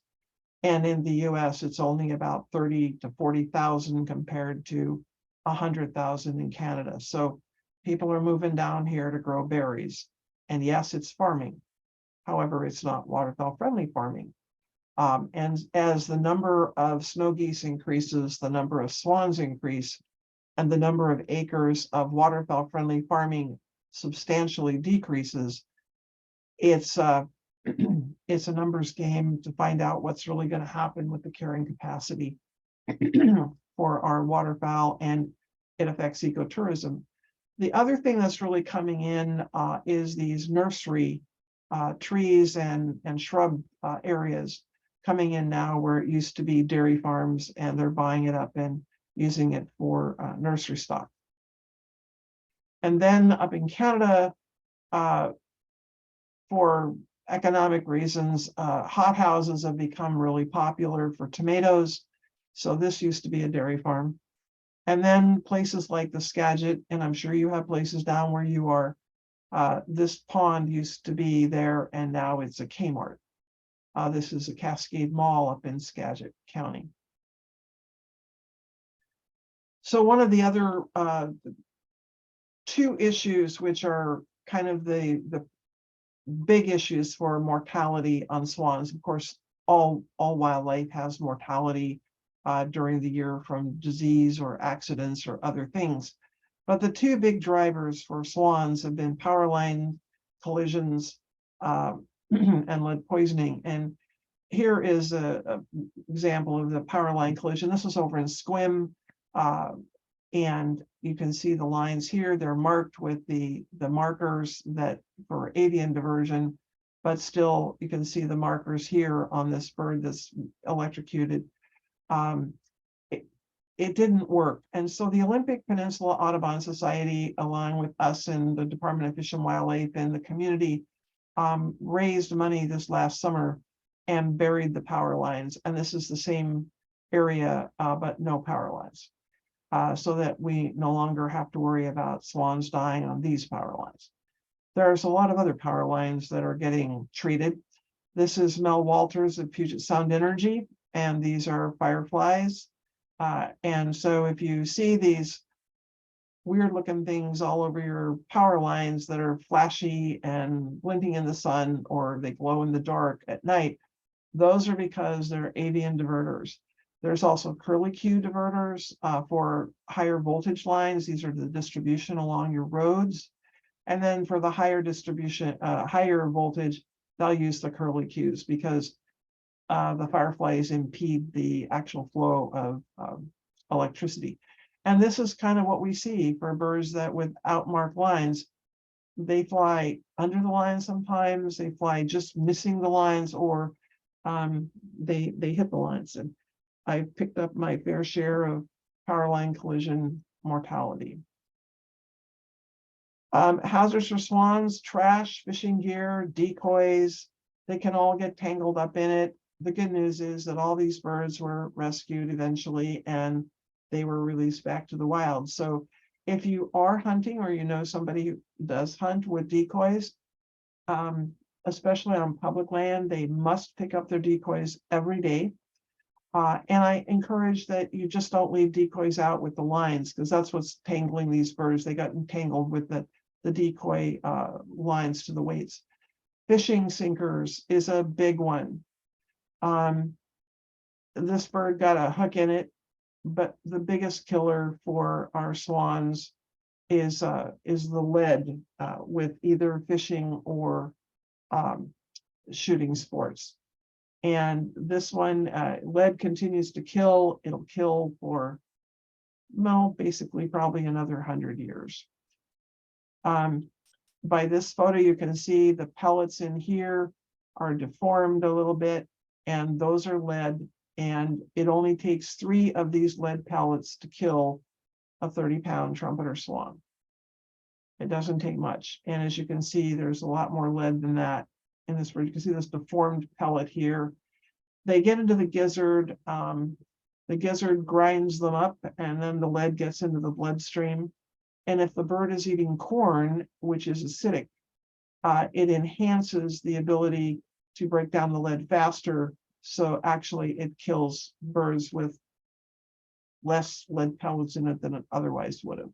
And in the US, it's only about 30 to 40,000 compared to 100,000 in Canada. So people are moving down here to grow berries. And yes, it's farming. However, it's not waterfowl friendly farming. And as the number of snow geese increases, the number of swans increase, and the number of acres of waterfowl friendly farming substantially decreases, it's a numbers game to find out what's really going to happen with the carrying capacity for our waterfowl, and it affects ecotourism. The other thing that's really coming in is these nursery trees and shrub areas coming in now, where it used to be dairy farms, and they're buying it up and using it for nursery stock. And then up in Canada, for economic reasons, hothouses have become really popular for tomatoes. So this used to be a dairy farm. And then places like the Skagit, and I'm sure you have places down where you are, this pond used to be there, and now it's a Kmart. This is a Cascade Mall up in Skagit County. So one of the other two issues, which are kind of the big issues for mortality on swans, of course, all wildlife has mortality during the year from disease or accidents or other things. But the two big drivers for swans have been power line collisions and lead poisoning. And here is an example of the power line collision. This is over in Squim. And you can see the lines here. They're marked with the markers that for avian diversion, but still you can see the markers here on this bird that's electrocuted. It didn't work. And so the Olympic Peninsula Audubon Society, along with us and the Department of Fish and Wildlife and the community, raised money this last summer and buried the power lines. And this is the same area, but no power lines. So that we no longer have to worry about swans dying on these power lines. There's a lot of other power lines that are getting treated. This is Mel Walters of Puget Sound Energy, and these are fireflies. And so if you see these weird looking things all over your power lines that are flashy and glinting in the sun, or they glow in the dark at night, those are because they're avian diverters. There's also curlicue diverters for higher voltage lines. These are the distribution along your roads. And then for the higher distribution, higher voltage, they'll use the curlicues because the fireflies impede the actual flow of electricity. And this is kind of what we see for birds that without marked lines. They fly under the line sometimes, they fly just missing the lines, or they hit the lines. And I picked up my fair share of power line collision mortality. Hazards for swans: trash, fishing gear, decoys. They can all get tangled up in it. The good news is that all these birds were rescued eventually and they were released back to the wild. So if you are hunting, or you know somebody who does hunt with decoys, especially on public land, they must pick up their decoys every day. And I encourage that you just don't leave decoys out with the lines, because that's what's tangling these birds. They got entangled with the decoy lines to the weights. Fishing sinkers is a big one. This bird got a hook in it, but the biggest killer for our swans is the lead with either fishing or shooting sports. And this one, lead continues to kill. It'll kill for, well, basically probably another 100 years. By this photo, you can see the pellets in here are deformed a little bit, and those are lead. And it only takes 3 of these lead pellets to kill a 30-pound trumpeter swan. It doesn't take much. And as you can see, there's a lot more lead than that in this bird. You can see this deformed pellet here. They get into the gizzard. The gizzard grinds them up, and then the lead gets into the bloodstream. And if the bird is eating corn, which is acidic, it enhances the ability to break down the lead faster. So actually it kills birds with less lead pellets in it than it otherwise would have.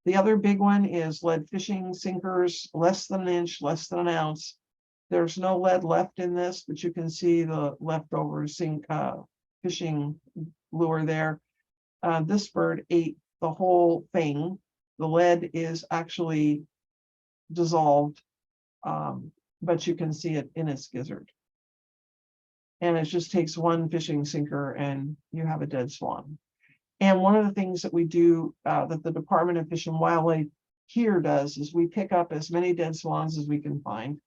The other big one is lead fishing sinkers, less than an inch, less than an ounce. There's no lead left in this, but you can see the leftover fishing lure there. This bird ate the whole thing. The lead is actually dissolved, but you can see it in its gizzard. And it just takes one fishing sinker and you have a dead swan. And one of the things that we do, that the Department of Fish and Wildlife here does, is we pick up as many dead swans as we can find,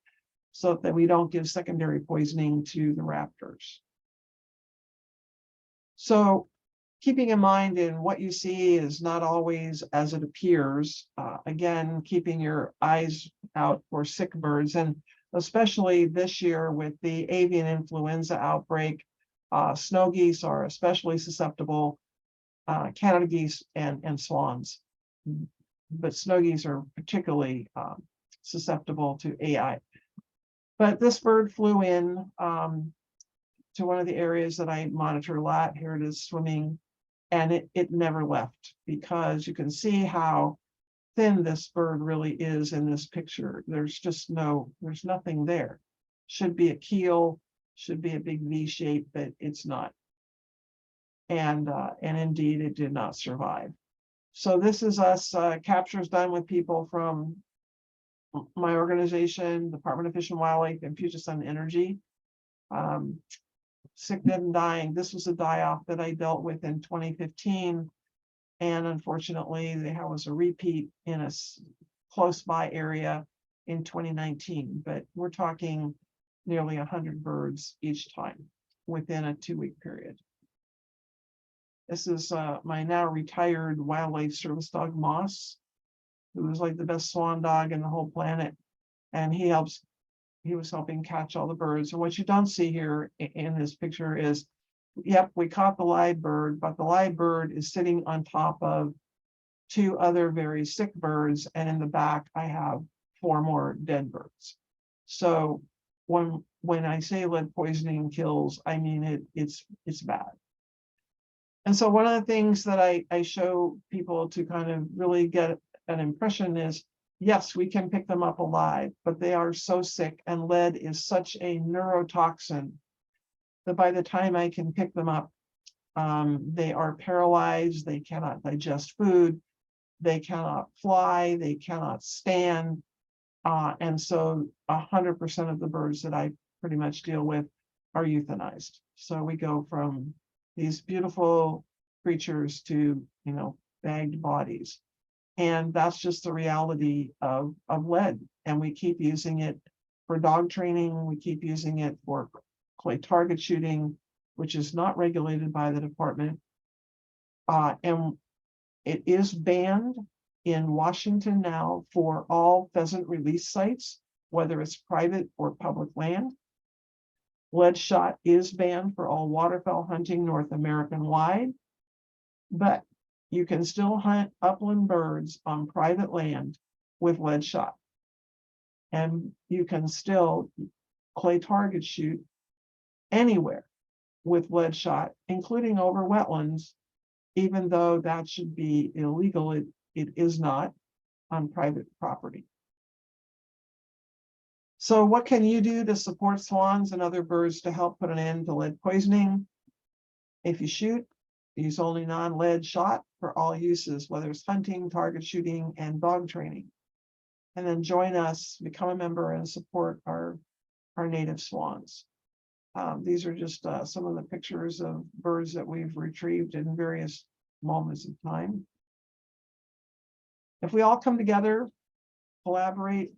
so that we don't give secondary poisoning to the raptors. So keeping in mind, in what you see is not always as it appears. Again, keeping your eyes out for sick birds, and especially this year with the avian influenza outbreak, snow geese are especially susceptible, Canada geese and swans. But snow geese are particularly susceptible to AI. But this bird flew in to one of the areas that I monitor a lot. Here it is swimming, and it never left, because you can see how thin this bird really is in this picture. There's nothing there. Should be a keel, should be a big V shape, but it's not. And indeed, it did not survive. So this is us, captures done with people from my organization, Department of Fish and Wildlife, and Puget Sound Energy. Sick, dead, and dying. This was a die-off that I dealt with in 2015. And unfortunately, there was a repeat in a close by area in 2019. But we're talking nearly 100 birds each time within a 2-week period. This is my now retired wildlife service dog, Moss, who was like the best swan dog in the whole planet. And he helps he was helping catch all the birds. And what you don't see here in this picture is, yep, we caught the live bird, but the live bird is sitting on top of 2 other very sick birds. And in the back, I have 4 more dead birds. So when I say lead poisoning kills, I mean it's bad. And so one of the things that I show people to kind of really get an impression is, yes, we can pick them up alive, but they are so sick, and lead is such a neurotoxin that by the time I can pick them up, they are paralyzed, they cannot digest food, they cannot fly, they cannot stand. And so 100% of the birds that I pretty much deal with are euthanized. So we go from these beautiful creatures to, bagged bodies. And that's just the reality of lead. And we keep using it for dog training. We keep using it for clay target shooting, which is not regulated by the department. And it is banned in Washington now for all pheasant release sites, whether it's private or public land. Lead shot is banned for all waterfowl hunting North American wide, but you can still hunt upland birds on private land with lead shot. And you can still clay target shoot anywhere with lead shot, including over wetlands, even though that should be illegal. It is not on private property. So what can you do to support swans and other birds to help put an end to lead poisoning? If you shoot, use only non-lead shot for all uses, whether it's hunting, target shooting, and dog training. And then join us, become a member, and support our native swans. These are just some of the pictures of birds that we've retrieved in various moments of time. If we all come together, collaborate,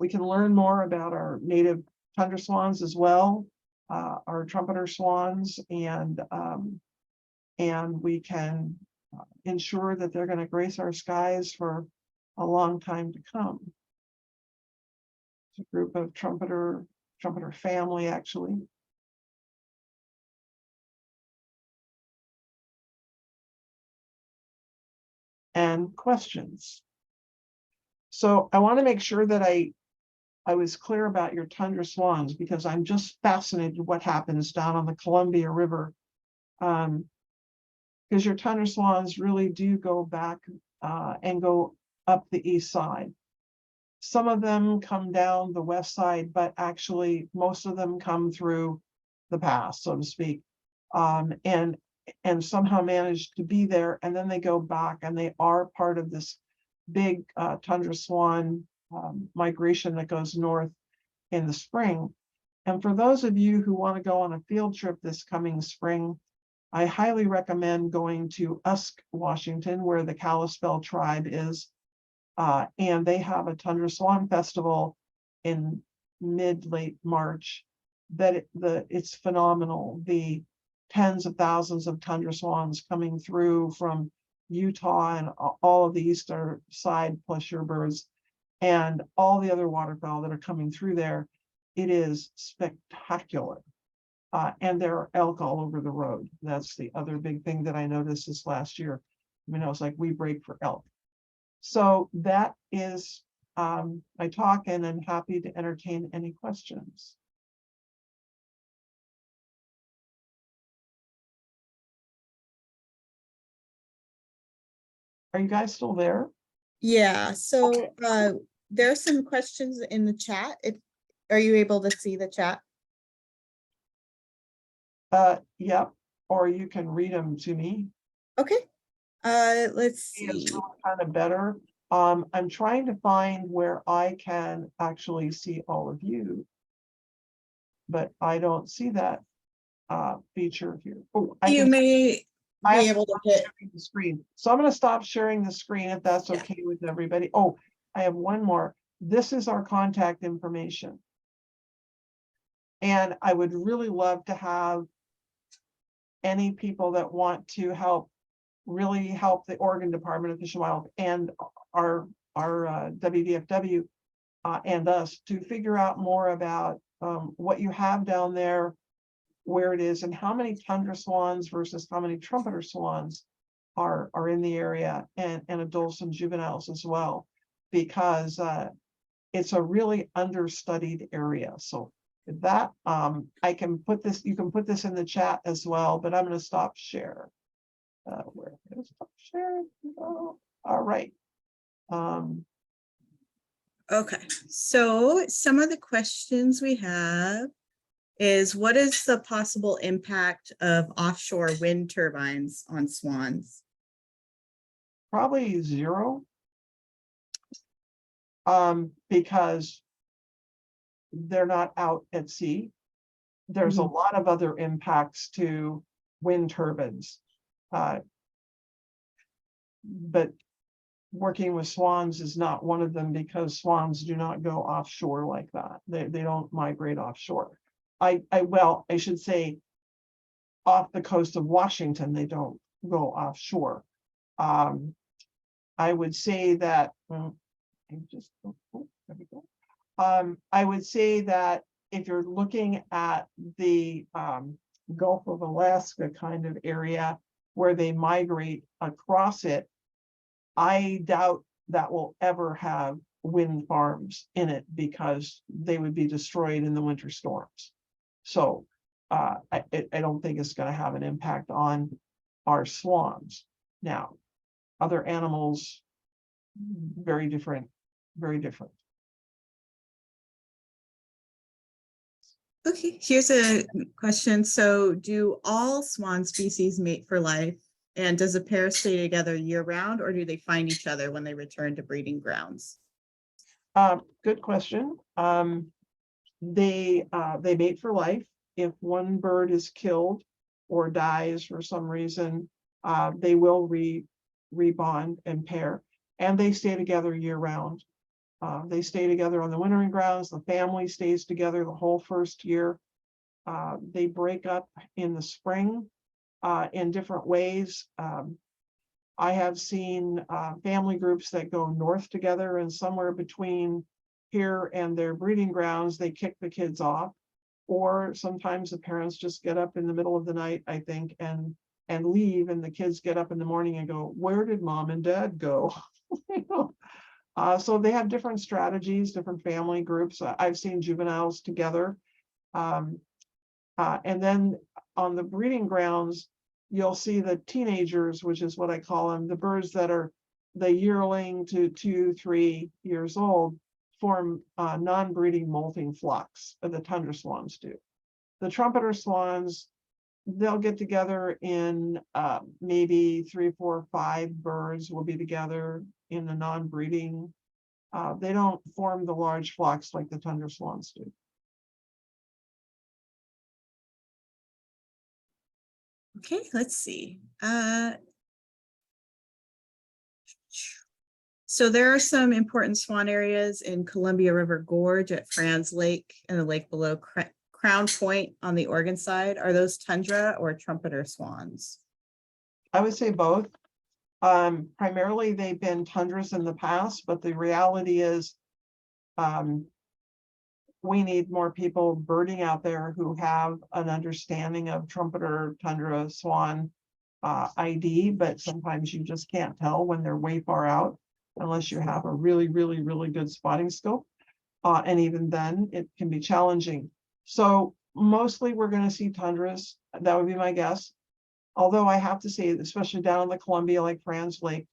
we can learn more about our native tundra swans as well, our trumpeter swans, and we can ensure that they're going to grace our skies for a long time to come. It's a group of trumpeter family, actually. And questions. So I want to make sure that I was clear about your tundra swans, because I'm just fascinated what happens down on the Columbia River. Because your tundra swans really do go back and go up the east side. Some of them come down the west side, but actually most of them come through the pass, so to speak, and somehow manage to be there, and then they go back, and they are part of this big tundra swan migration that goes north in the spring. And for those of you who want to go on a field trip this coming spring, I highly recommend going to Usk, Washington, where the Kalispel tribe is. And they have a Tundra Swan Festival in mid-late March. It's phenomenal. The tens of thousands of tundra swans coming through from Utah and all of the eastern side, plus shorebirds, and all the other waterfowl that are coming through there. It is spectacular. And there are elk all over the road. That's the other big thing that I noticed this last year. I was like, we break for elk. So that is my talk, and I'm happy to entertain any questions. Are you guys still there? Yeah, so there are some questions in the chat. Are you able to see the chat? Yep, or you can read them to me. Okay, let's see. It's really kind of better. I'm trying to find where I can actually see all of you, but I don't see that feature here. Oh, You may be able to hit the screen. So I'm going to stop sharing the screen if that's okay with everybody. Oh, I have one more. This is our contact information. And I would really love to have any people that want to really help the Oregon Department of Fish and Wildlife and our WDFW and us to figure out more about what you have down there, where it is, and how many tundra swans versus how many trumpeter swans are in the area, and adults and juveniles as well, because it's a really understudied area. So with that, I can put this, you can put this in the chat as well, but I'm going to stop share. Where is stop share? Oh, all right. Okay, so some of the questions we have is, what is the possible impact of offshore wind turbines on swans? Probably 0. Because they're not out at sea. There's a lot of other impacts to wind turbines. But working with swans is not one of them, because swans do not go offshore like that. They don't migrate offshore. I should say off the coast of Washington, they don't go offshore. I would say that, I would say that if you're looking at the Gulf of Alaska kind of area where they migrate across it, I doubt that will ever have wind farms in it, because they would be destroyed in the winter storms. So I don't think it's going to have an impact on our swans. Now, other animals, very different, very different. Okay, here's a question. So do all swan species mate for life? And does a pair stay together year round, or do they find each other when they return to breeding grounds? Good question. They mate for life. If one bird is killed or dies for some reason, they will rebond and pair, and they stay together year round. They stay together on the wintering grounds. The family stays together the whole first year. They break up in the spring in different ways. I have seen family groups that go north together, and somewhere between here and their breeding grounds, they kick the kids off. Or sometimes the parents just get up in the middle of the night, I think, and leave, and the kids get up in the morning and go, "Where did mom and dad go?" You know? So they have different strategies, different family groups. I've seen juveniles together. And then on the breeding grounds, you'll see the teenagers, which is what I call them, the birds that are the yearling to 2-3 years old, form non-breeding molting flocks, the tundra swans do. The trumpeter swans, they'll get together in maybe 3, 4, 5 birds will be together in the non-breeding. They don't form the large flocks like the tundra swans do. Okay, let's see. So there are some important swan areas in Columbia River Gorge at Franz Lake and the lake below Crown Point on the Oregon side. Are those tundra or trumpeter swans? I would say both. Primarily, they've been tundras in the past, but the reality is we need more people birding out there who have an understanding of trumpeter, tundra, swan ID, but sometimes you just can't tell when they're way far out unless you have a really, really, really good spotting scope. And even then, it can be challenging. So mostly we're going to see tundras. That would be my guess. Although I have to say, especially down in the Columbia, like Franz Lake,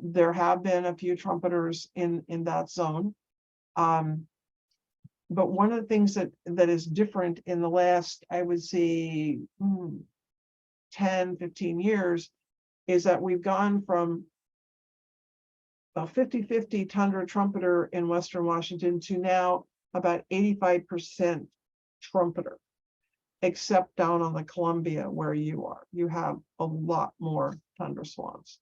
there have been a few trumpeters in that zone. But one of the things that is different in the last, I would say, 10, 15 years is that we've gone from a 50-50 tundra trumpeter in Western Washington to now about 85% trumpeter, except down on the Columbia where you are. You have a lot more tundra swans.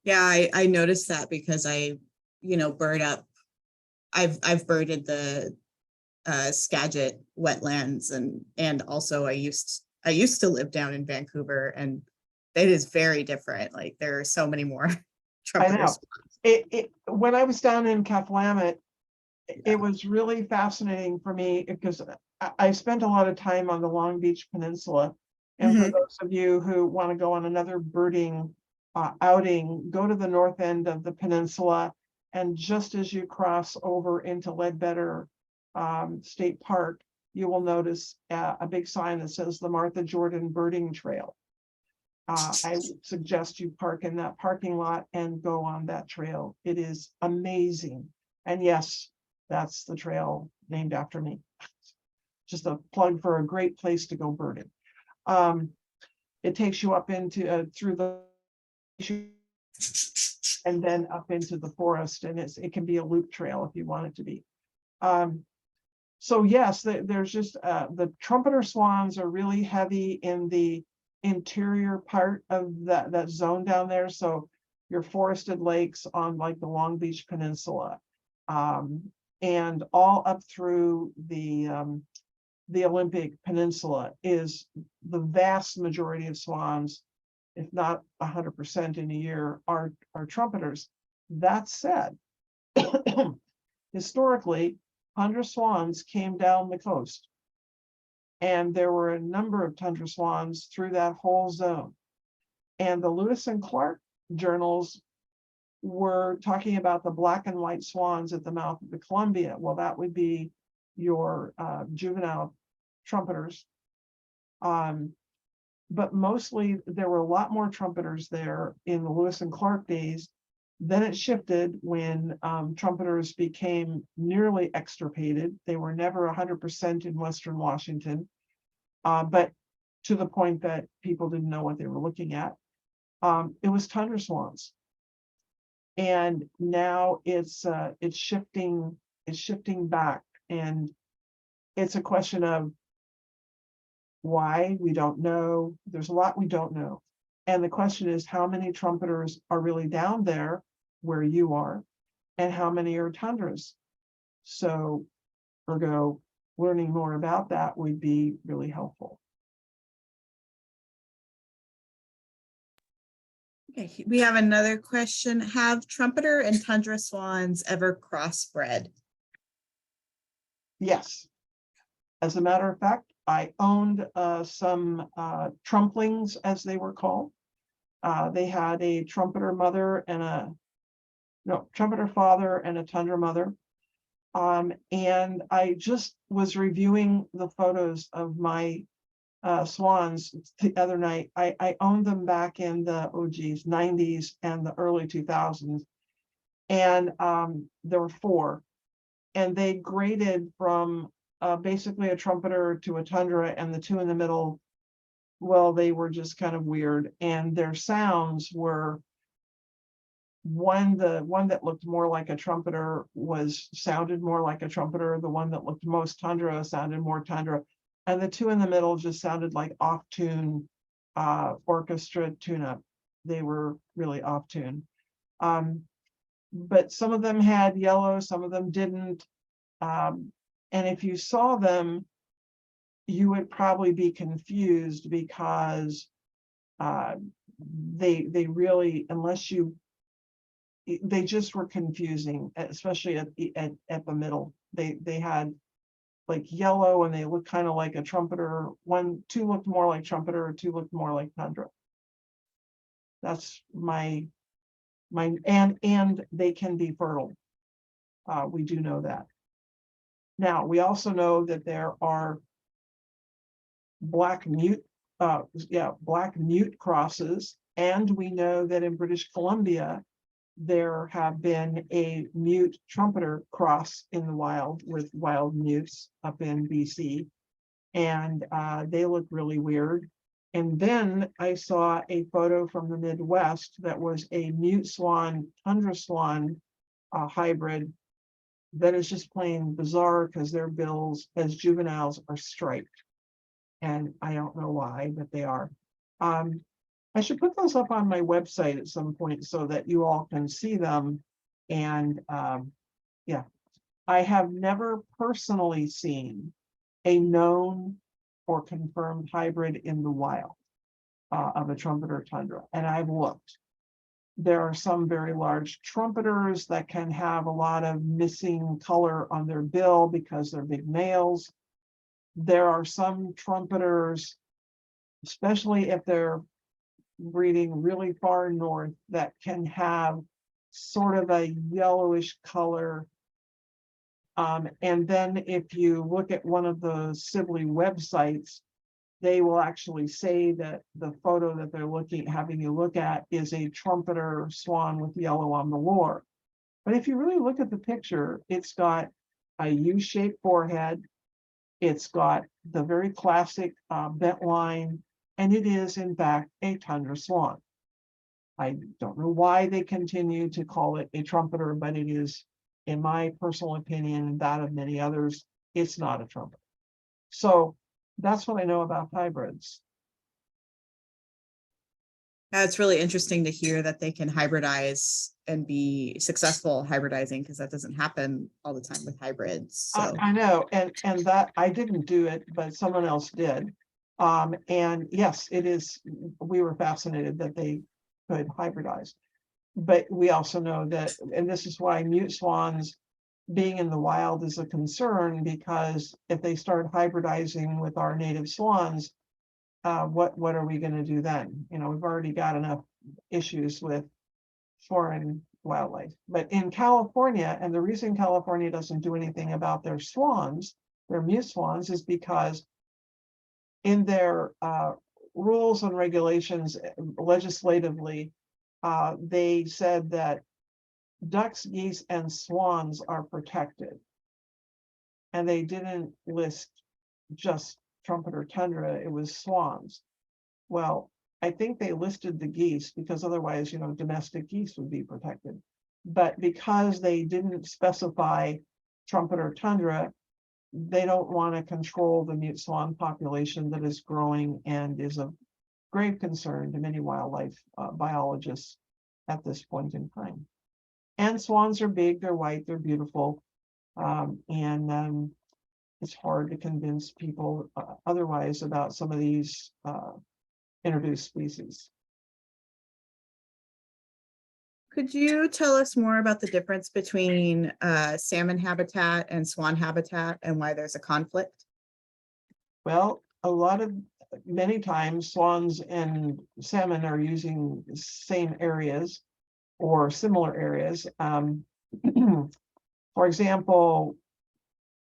Yeah, I noticed that because I, bird up. I've birded the Skagit wetlands, and also I used to live down in Vancouver, and it is very different. Like there are so many more trumpeter know. swans. When I was down in Cathlamet, it was really fascinating for me because I spent a lot of time on the Long Beach Peninsula. And for Mhm. those of you who want to go on another birding outing, go to the north end of the peninsula. And just as you cross over into Ledbetter State Park, you will notice a big sign that says the Martha Jordan Birding Trail. I would suggest you park in that parking lot and go on that trail. It is amazing. And yes, that's the trail named after me. Just a plug for a great place to go birding. It takes you up into through the and then up into the forest, and it can be a loop trail if you want it to be. So yes, there's just the trumpeter swans are really heavy in the interior part of that zone down there. So your forested lakes on like the Long Beach Peninsula, and all up through the Olympic Peninsula is the vast majority of swans, if not 100% in a year, are trumpeters. That said, historically, tundra swans came down the coast, and there were a number of tundra swans through that whole zone. And the Lewis and Clark journals were talking about the black and white swans at the mouth of the Columbia. Well, that would be your juvenile trumpeters. But mostly there were a lot more trumpeters there in the Lewis and Clark days. Then it shifted when trumpeters became nearly extirpated. They were never 100% in Western Washington, but to the point that people didn't know what they were looking at. It was tundra swans. And now it's shifting back, and it's a question of why. We don't know. There's a lot we don't know. And the question is, how many trumpeters are really down there where you are, and how many are tundras? So, ergo, learning more about that would be really helpful. Okay, we have another question. Have trumpeter and tundra swans ever crossbred? Yes. As a matter of fact, I owned some trumplings, as they were called. They had a trumpeter mother and trumpeter father and a tundra mother. And I just was reviewing the photos of my swans the other night. I owned them back in the 90s and the early 2000s. And there were 4. And they graded from basically a trumpeter to a tundra, and the 2 in the middle, well, they were just kind of weird. And their sounds were, the one that looked more like a trumpeter sounded more like a trumpeter. The one that looked most tundra sounded more tundra. And the 2 in the middle just sounded like off-tune orchestra tune-up. They were really off-tune. But some of them had yellow, some of them didn't. And if you saw them, you would probably be confused, because they really, they just were confusing, especially at the middle. They had like yellow, and they looked kind of like a trumpeter. 2 looked more like trumpeter, 2 looked more like tundra. That's my and they can be fertile. We do know that. Now, we also know that there are black mute crosses, and we know that in British Columbia there have been a mute trumpeter cross in the wild with wild mutes up in BC, and they look really weird. And then I saw a photo from the Midwest that was a mute swan tundra swan hybrid that is just plain bizarre, because their bills as juveniles are striped. And I don't know why, but they are. I should put those up on my website at some point so that you all can see them. And yeah, I have never personally seen a known or confirmed hybrid in the wild of a trumpeter tundra, and I've looked. There are some very large trumpeters that can have a lot of missing color on their bill because they're big males. There are some trumpeters, especially if they're breeding really far north, that can have sort of a yellowish color. And then if you look at one of the Sibley websites, they will actually say that the photo that they're having you look at is a trumpeter swan with yellow on the lure. But if you really look at the picture, it's got a U-shaped forehead. It's got the very classic bent line, and it is in fact a tundra swan. I don't know why they continue to call it a trumpeter, but it is, in my personal opinion, and that of many others, it's not a trumpeter. So that's what I know about hybrids. It's really interesting to hear that they can hybridize and be successful hybridizing, because that doesn't happen all the time with hybrids. So I know, and that I didn't do it, but someone else did. And yes, it is. We were fascinated that they could hybridize, but we also know that, and this is why mute swans being in the wild is a concern, because if they start hybridizing with our native swans, what are we going to do then? You know, we've already got enough issues with foreign wildlife. But in California, and the reason California doesn't do anything about their swans, their mute swans, is because in their rules and regulations legislatively, they said that ducks, geese, and swans are protected. And they didn't list just trumpeter tundra, it was swans. Well, I think they listed the geese because otherwise, you know, domestic geese would be protected. But because they didn't specify trumpeter tundra, they don't want to control the mute swan population that is growing and is of grave concern to many wildlife biologists at this point in time. And swans are big, they're white, they're beautiful. It's hard to convince people otherwise about some of these introduced species. could you tell us more about the difference between salmon habitat and swan habitat, and why there's a conflict? Well, many times swans and salmon are using the same areas or similar areas. For example,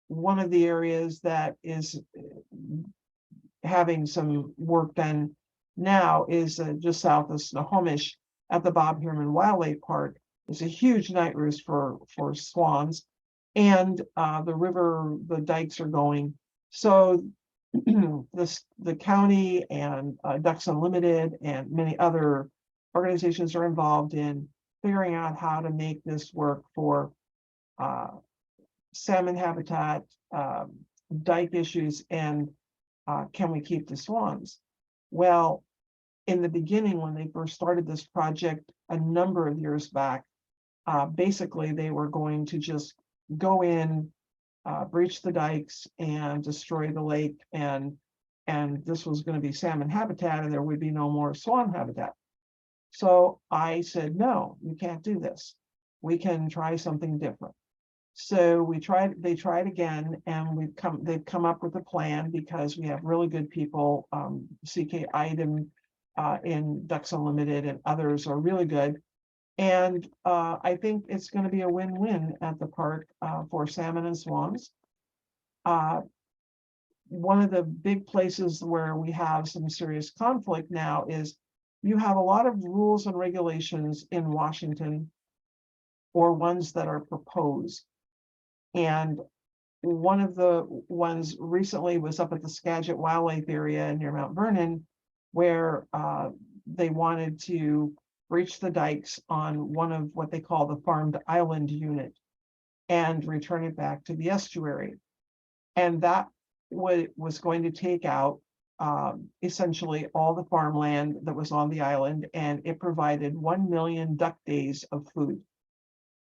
one of the areas that is having some work done now is just south of Snohomish at the Bob Herman Wildlife Park. It's a huge night roost for swans, and the dikes are going. So the county and Ducks Unlimited and many other organizations are involved in figuring out how to make this work for salmon habitat, dike issues, and can we keep the swans? Well, in the beginning, when they first started this project a number of years back, basically they were going to just go in, breach the dikes and destroy the lake, and this was going to be salmon habitat, and there would be no more swan habitat. So I said, no, you can't do this. We can try something different. So they tried again, and they've come up with a plan, because we have really good people. CK Idem in Ducks Unlimited and others are really good. And I think it's going to be a win-win at the park for salmon and swans. One of the big places where we have some serious conflict now is you have a lot of rules and regulations in Washington, or ones that are proposed. And one of the ones recently was up at the Skagit Wildlife Area near Mount Vernon, where they wanted to breach the dikes on one of what they call the farmed island unit and return it back to the estuary. And that was going to take out essentially all the farmland that was on the island, and it provided 1 million duck days of food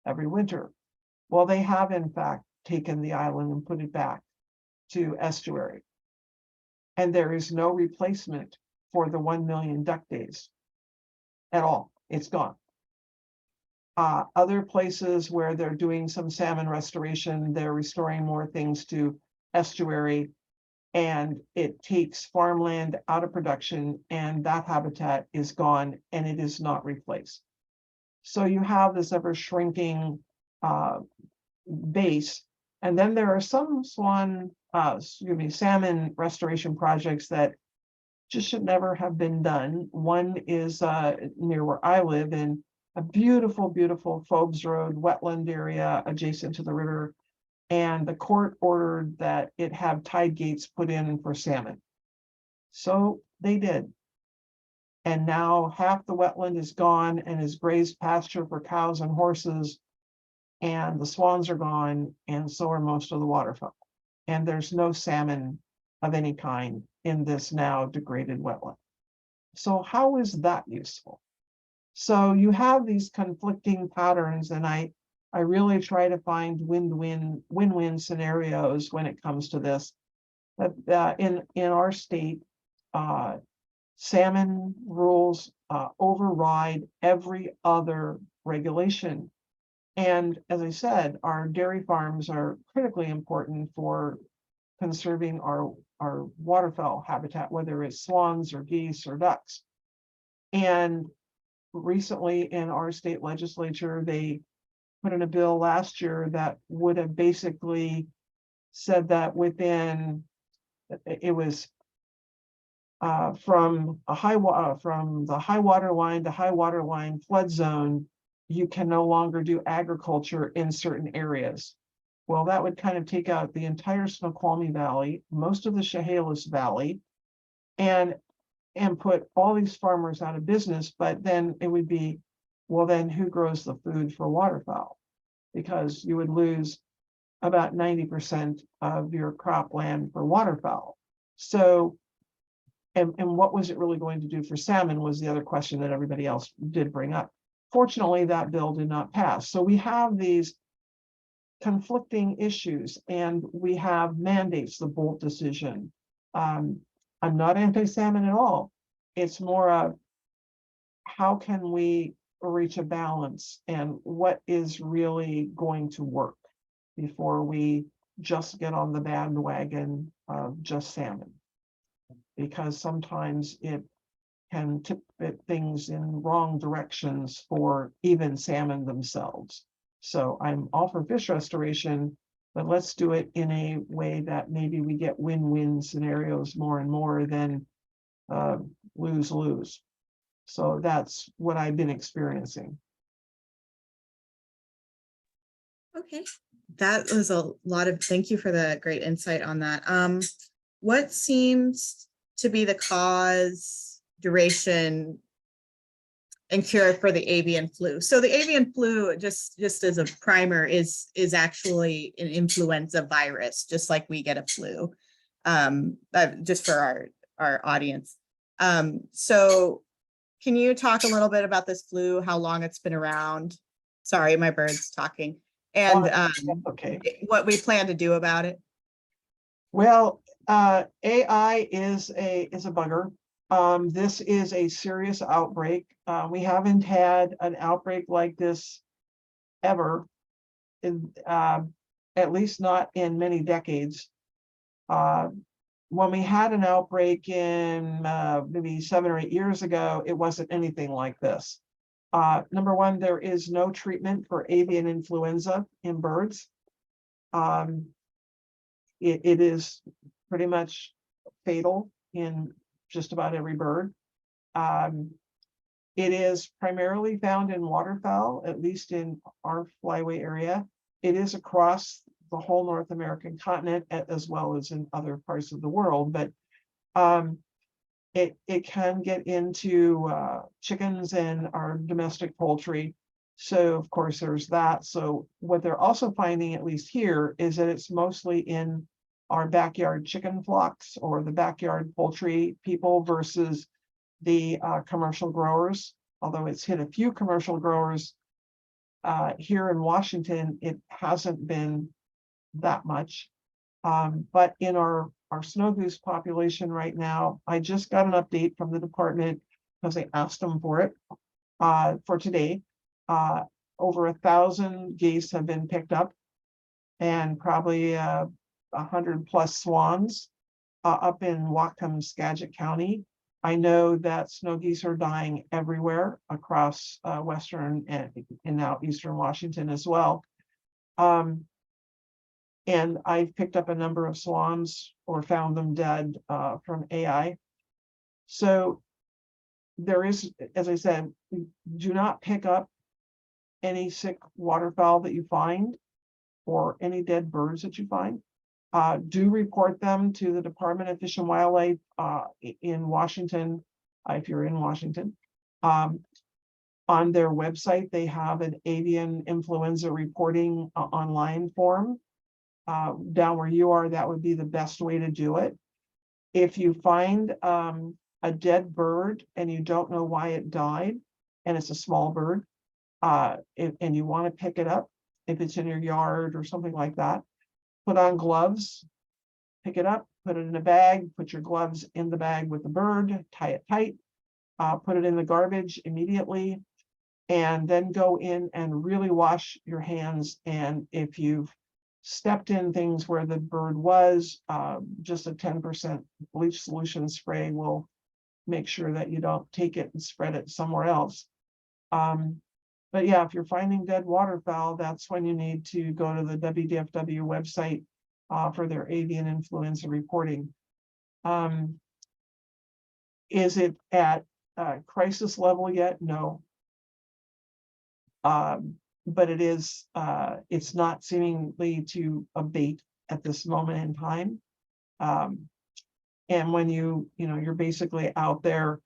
every winter. Well, they have in fact taken the island and put it back to estuary. And there is no replacement for the 1 million duck days at all. It's gone. Other places where they're doing some salmon restoration, they're restoring more things to estuary, and it takes farmland out of production, and that habitat is gone and it is not replaced. So you have this ever shrinking base. And then there are some salmon restoration projects that just should never have been done. One is near where I live in a beautiful, beautiful Phobes Road wetland area adjacent to the river. And the court ordered that it have tide gates put in for salmon. So they did. And now half the wetland is gone and is grazed pasture for cows and horses. And the swans are gone, and so are most of the waterfowl. And there's no salmon of any kind in this now degraded wetland. So how is that useful? So you have these conflicting patterns, and I really try to find win-win scenarios when it comes to this. That in our state, salmon rules override every other regulation. And as I said, our dairy farms are critically important for conserving our waterfowl habitat, whether it's swans or geese or ducks. And recently in our state legislature, they put in a bill last year that would have basically said that within, it was from the high water line to high water line flood zone, you can no longer do agriculture in certain areas. Well, that would kind of take out the entire Snoqualmie Valley, most of the Chehalis Valley, and put all these farmers out of business. But then it would be, well, then who grows the food for waterfowl? Because you would lose about 90% of your cropland for waterfowl. So, and what was it really going to do for salmon was the other question that everybody else did bring up. Fortunately, that bill did not pass. So we have these conflicting issues, and we have mandates, the Bolt decision. I'm not anti-salmon at all. It's more of how can we reach a balance and what is really going to work before we just get on the bandwagon of just salmon. Because sometimes it can tip things in wrong directions for even salmon themselves. So I'm all for fish restoration, but let's do it in a way that maybe we get win-win scenarios more and more than lose-lose. So that's what I've been experiencing. Okay, that was a lot of, thank you for the great insight on that. What seems to be the cause, duration, and cure for the avian flu? So the avian flu, just as a primer, is actually an influenza virus, just like we get a flu, just for our audience. So can you talk a little bit about this flu, how long it's been around? Sorry, my bird's talking. And okay, what we plan to do about it? Well, AI is a bugger. This is a serious outbreak. We haven't had an outbreak like this ever, at least not in many decades. When we had an outbreak in maybe 7 or 8 years ago, it wasn't anything like this. Number one, there is no treatment for avian influenza in birds. It is pretty much fatal in just about every bird. It is primarily found in waterfowl, at least in our flyway area. It is across the whole North American continent as well as in other parts of the world, but it can get into chickens and our domestic poultry. So of course there's that. So what they're also finding, at least here, is that it's mostly in our backyard chicken flocks or the backyard poultry people versus the commercial growers. Although it's hit a few commercial growers here in Washington, it hasn't been that much. But in our snow goose population right now, I just got an update from the department because I asked them for it for today. over 1,000 geese have been picked up, and probably 100+ swans up in Whatcom, Skagit County. I know that snow geese are dying everywhere across western and now eastern Washington as well. And I've picked up a number of swans or found them dead from AI. So there is, as I said, do not pick up any sick waterfowl that you find or any dead birds that you find. Do report them to the Department of Fish and Wildlife in Washington, if you're in Washington. On their website, they have an avian influenza reporting online form. Down where you are, that would be the best way to do it. If you find a dead bird and you don't know why it died, and it's a small bird, and you want to pick it up, if it's in your yard or something like that, put on gloves, pick it up, put it in a bag, put your gloves in the bag with the bird, tie it tight, put it in the garbage immediately, and then go in and really wash your hands. And if you've stepped in things where the bird was, just a 10% bleach solution spray will make sure that you don't take it and spread it somewhere else. But yeah, if you're finding dead waterfowl, that's when you need to go to the WDFW website for their avian influenza reporting. Is it at crisis level yet? No. But it is, it's not seemingly to abate at this moment in time. And when you're basically out there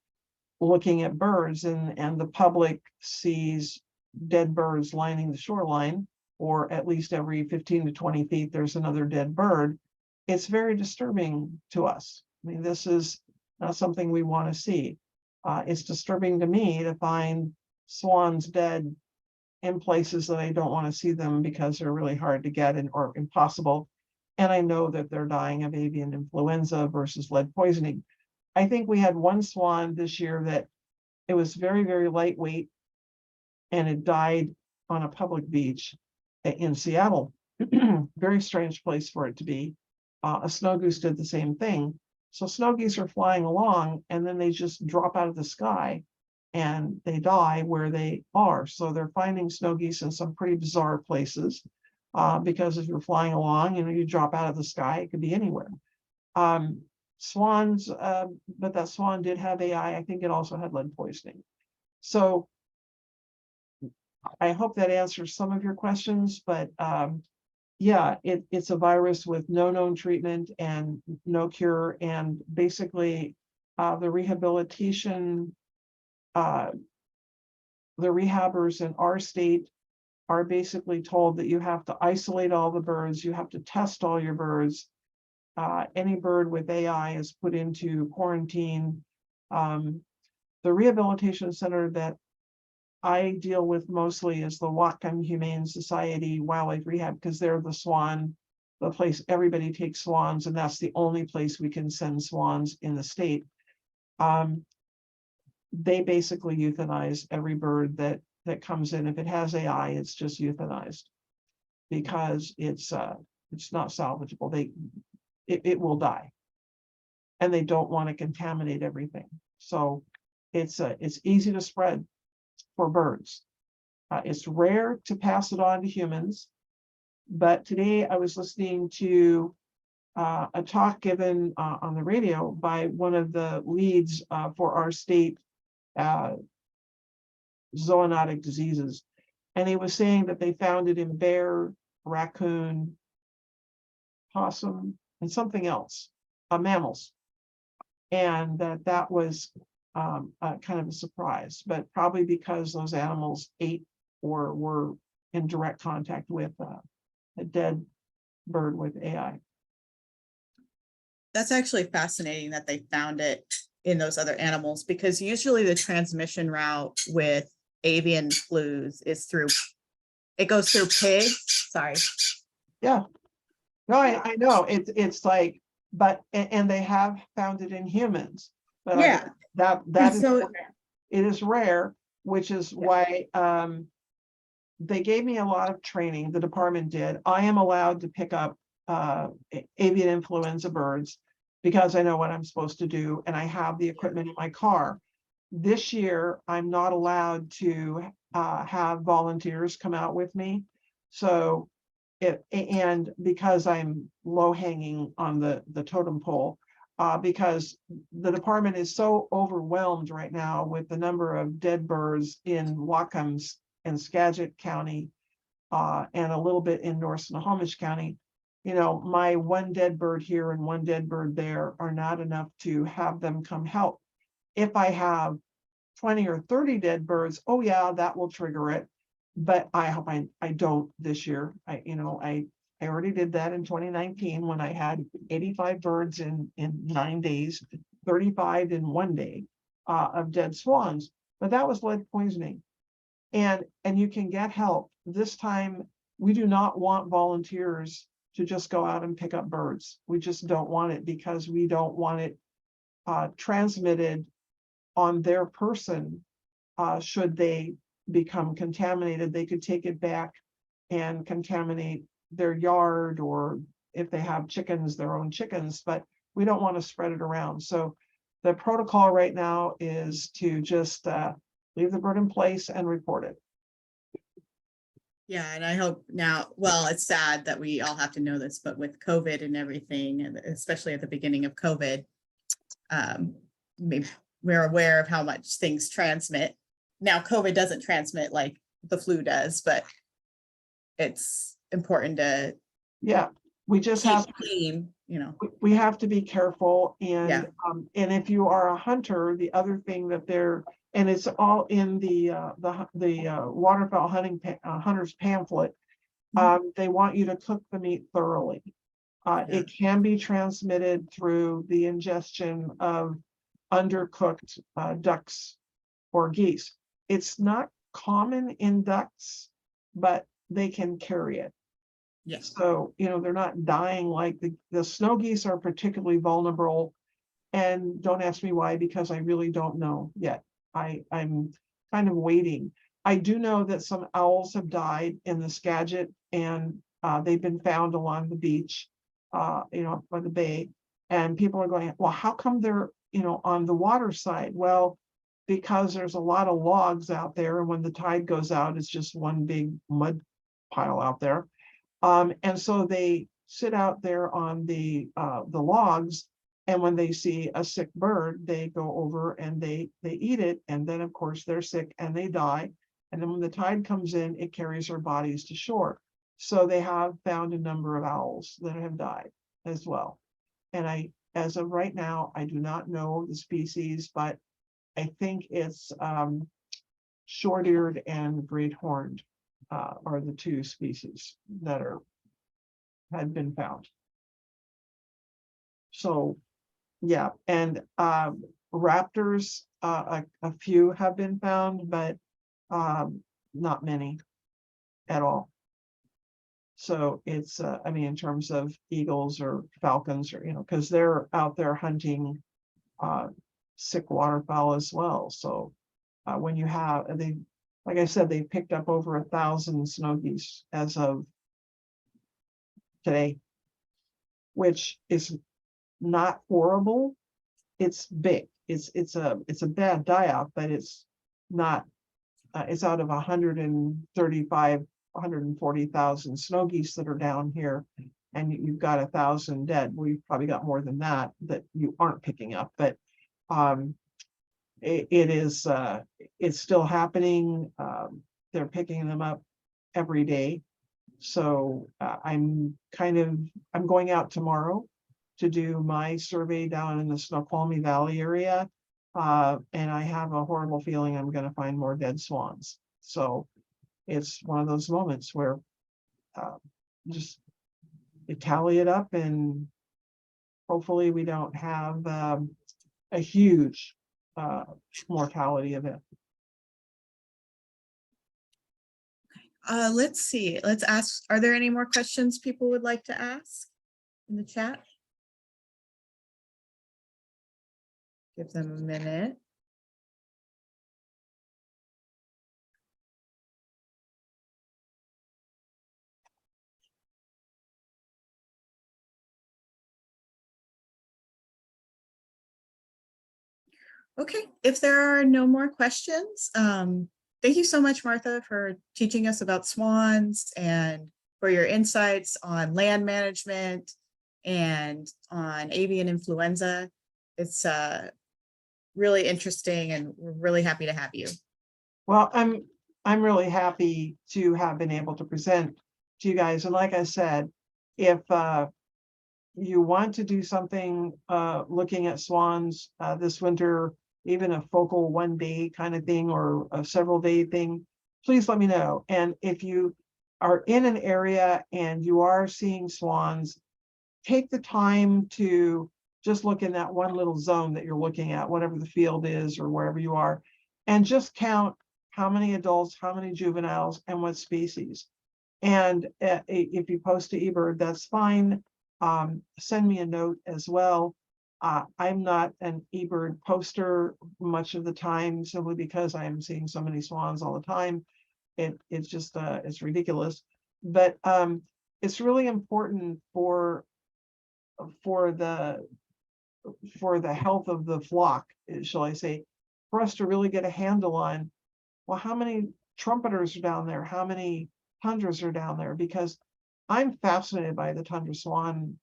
looking at birds and the public sees dead birds lining the shoreline, or at least every 15 to 20 feet, there's another dead bird, it's very disturbing to us. I mean, this is not something we want to see. It's disturbing to me to find swans dead in places that I don't want to see them because they're really hard to get or impossible. And I know that they're dying of avian influenza versus lead poisoning. I think we had one swan this year that it was very, very lightweight, and it died on a public beach in Seattle. Very strange place for it to be. A snow goose did the same thing. So snow geese are flying along and then they just drop out of the sky and they die where they are. So they're finding snow geese in some pretty bizarre places because if you're flying along, you drop out of the sky, it could be anywhere. Swans, but that swan did have AI. I think it also had lead poisoning. So I hope that answers some of your questions, but yeah, it's a virus with no known treatment and no cure. And basically the rehabilitation, the rehabbers in our state are basically told that you have to isolate all the birds, you have to test all your birds. Any bird with AI is put into quarantine. The rehabilitation center that I deal with mostly is the Whatcom Humane Society Wildlife Rehab, because they're the swan, the place everybody takes swans, and that's the only place we can send swans in the state. They basically euthanize every bird that comes in. If it has AI, it's just euthanized because it's not salvageable. It will die, and they don't want to contaminate everything. So it's easy to spread for birds. It's rare to pass it on to humans, but today I was listening to a talk given on the radio by one of the leads for our state zoonotic diseases, and he was saying that they found it in bear, raccoon, possum, and something else, mammals, and that was kind of a surprise, but probably because those animals ate or were in direct contact with a dead bird with AI. That's actually fascinating that they found it in those other animals, because usually the transmission route with avian flus is it goes through pigs. Sorry. Yeah. No, I know it's like, but and they have found it in humans. But Yeah. that is So it is rare, which is why they gave me a lot of training, the department did. I am allowed to pick up avian influenza birds because I know what I'm supposed to do and I have the equipment in my car. This year, I'm not allowed to have volunteers come out with me. So and because I'm low hanging on the totem pole, because the department is so overwhelmed right now with the number of dead birds in Wacoms and Skagit County, and a little bit in North Snohomish County. You know, my one dead bird here and one dead bird there are not enough to have them come help. If I have 20 or 30 dead birds, oh yeah, that will trigger it. But I hope I don't this year. I already did that in 2019 when I had 85 birds in 9 days, 35 in 1 day of dead swans. But that was lead poisoning. And you can get help. This time, we do not want volunteers to just go out and pick up birds. We just don't want it because we don't want it transmitted on their person. Should they become contaminated, they could take it back and contaminate their yard, or if they have chickens, their own chickens, but we don't want to spread it around. So the protocol right now is to just leave the bird in place and report it. Yeah, and I hope now, well, it's sad that we all have to know this, but with COVID and everything, and especially at the beginning of COVID, maybe we're aware of how much things transmit. Now, COVID doesn't transmit like the flu does, but it's important to we just keep have clean, we have to be careful. Yeah. And if you are a hunter, the other thing that and it's all in the waterfowl hunter's pamphlet. They want you to cook the meat thoroughly. It can be transmitted through the ingestion of undercooked ducks or geese. It's not common in ducks, but they can carry it. Yes. So, they're not dying like the snow geese are particularly vulnerable. And don't ask me why, because I really don't know yet. I'm kind of waiting. I do know that some owls have died in the Skagit, and they've been found along the beach, by the bay. And people are going, well, how come they're, on the water side? Well, because there's a lot of logs out there, and when the tide goes out, it's just one big mud pile out there. And so they sit out there on the logs, and when they see a sick bird, they go over and they eat it, and then of course they're sick and they die. And then when the tide comes in, it carries their bodies to shore. So they have found a number of owls that have died as well. And as of right now, I do not know the species, but I think it's short-eared and great horned are the two species that had been found. So yeah, and raptors, a few have been found, but not many at all. So it's in terms of eagles or falcons, or because they're out there hunting sick waterfowl as well. So when you have like I said, they picked up over 1,000 snow geese as of today, which is not horrible. It's big. It's a bad die-off, but it's not. It's out of 135, 140,000 snow geese that are down here, and you've got 1,000 dead. We've probably got more than that you aren't picking up, but it's still happening. They're picking them up every day. So I'm going out tomorrow to do my survey down in the Snoqualmie Valley area. And I have a horrible feeling I'm going to find more dead swans. So it's one of those moments where just you tally it up, and hopefully we don't have a huge mortality event. Let's see. Let's ask, are there any more questions people would like to ask in the chat? Give them a minute. Okay, if there are no more questions, thank you so much, Martha, for teaching us about swans and for your insights on land management and on avian influenza. It's really interesting, and we're really happy to have you. Well, I'm really happy to have been able to present to you guys. And like I said, if you want to do something looking at swans this winter, even a focal 1 day kind of thing or a several day thing, please let me know. And if you are in an area and you are seeing swans, take the time to just look in that one little zone that you're looking at, whatever the field is or wherever you are, and just count how many adults, how many juveniles, and what species. And if you post to eBird, that's fine. Send me a note as well. I'm not an eBird poster much of the time, simply because I am seeing so many swans all the time. It's just it's ridiculous. But it's really important for the health of the flock, shall I say, for us to really get a handle on, well, how many trumpeters are down there, how many tundras are down there, because I'm fascinated by the tundra swan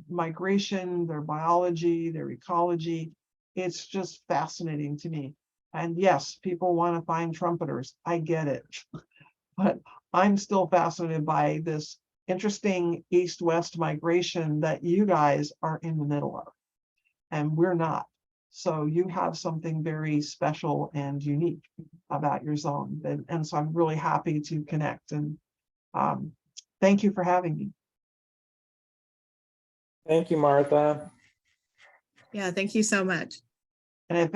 migration, their biology, their ecology. It's just fascinating to me. And yes, people want to find trumpeters. I get it. But I'm still fascinated by this interesting east-west migration that you guys are in the middle of, and we're not. So you have something very special and unique about your zone. And so I'm really happy to connect. And thank you for having me. Thank you, Martha. Yeah, thank you so much. And if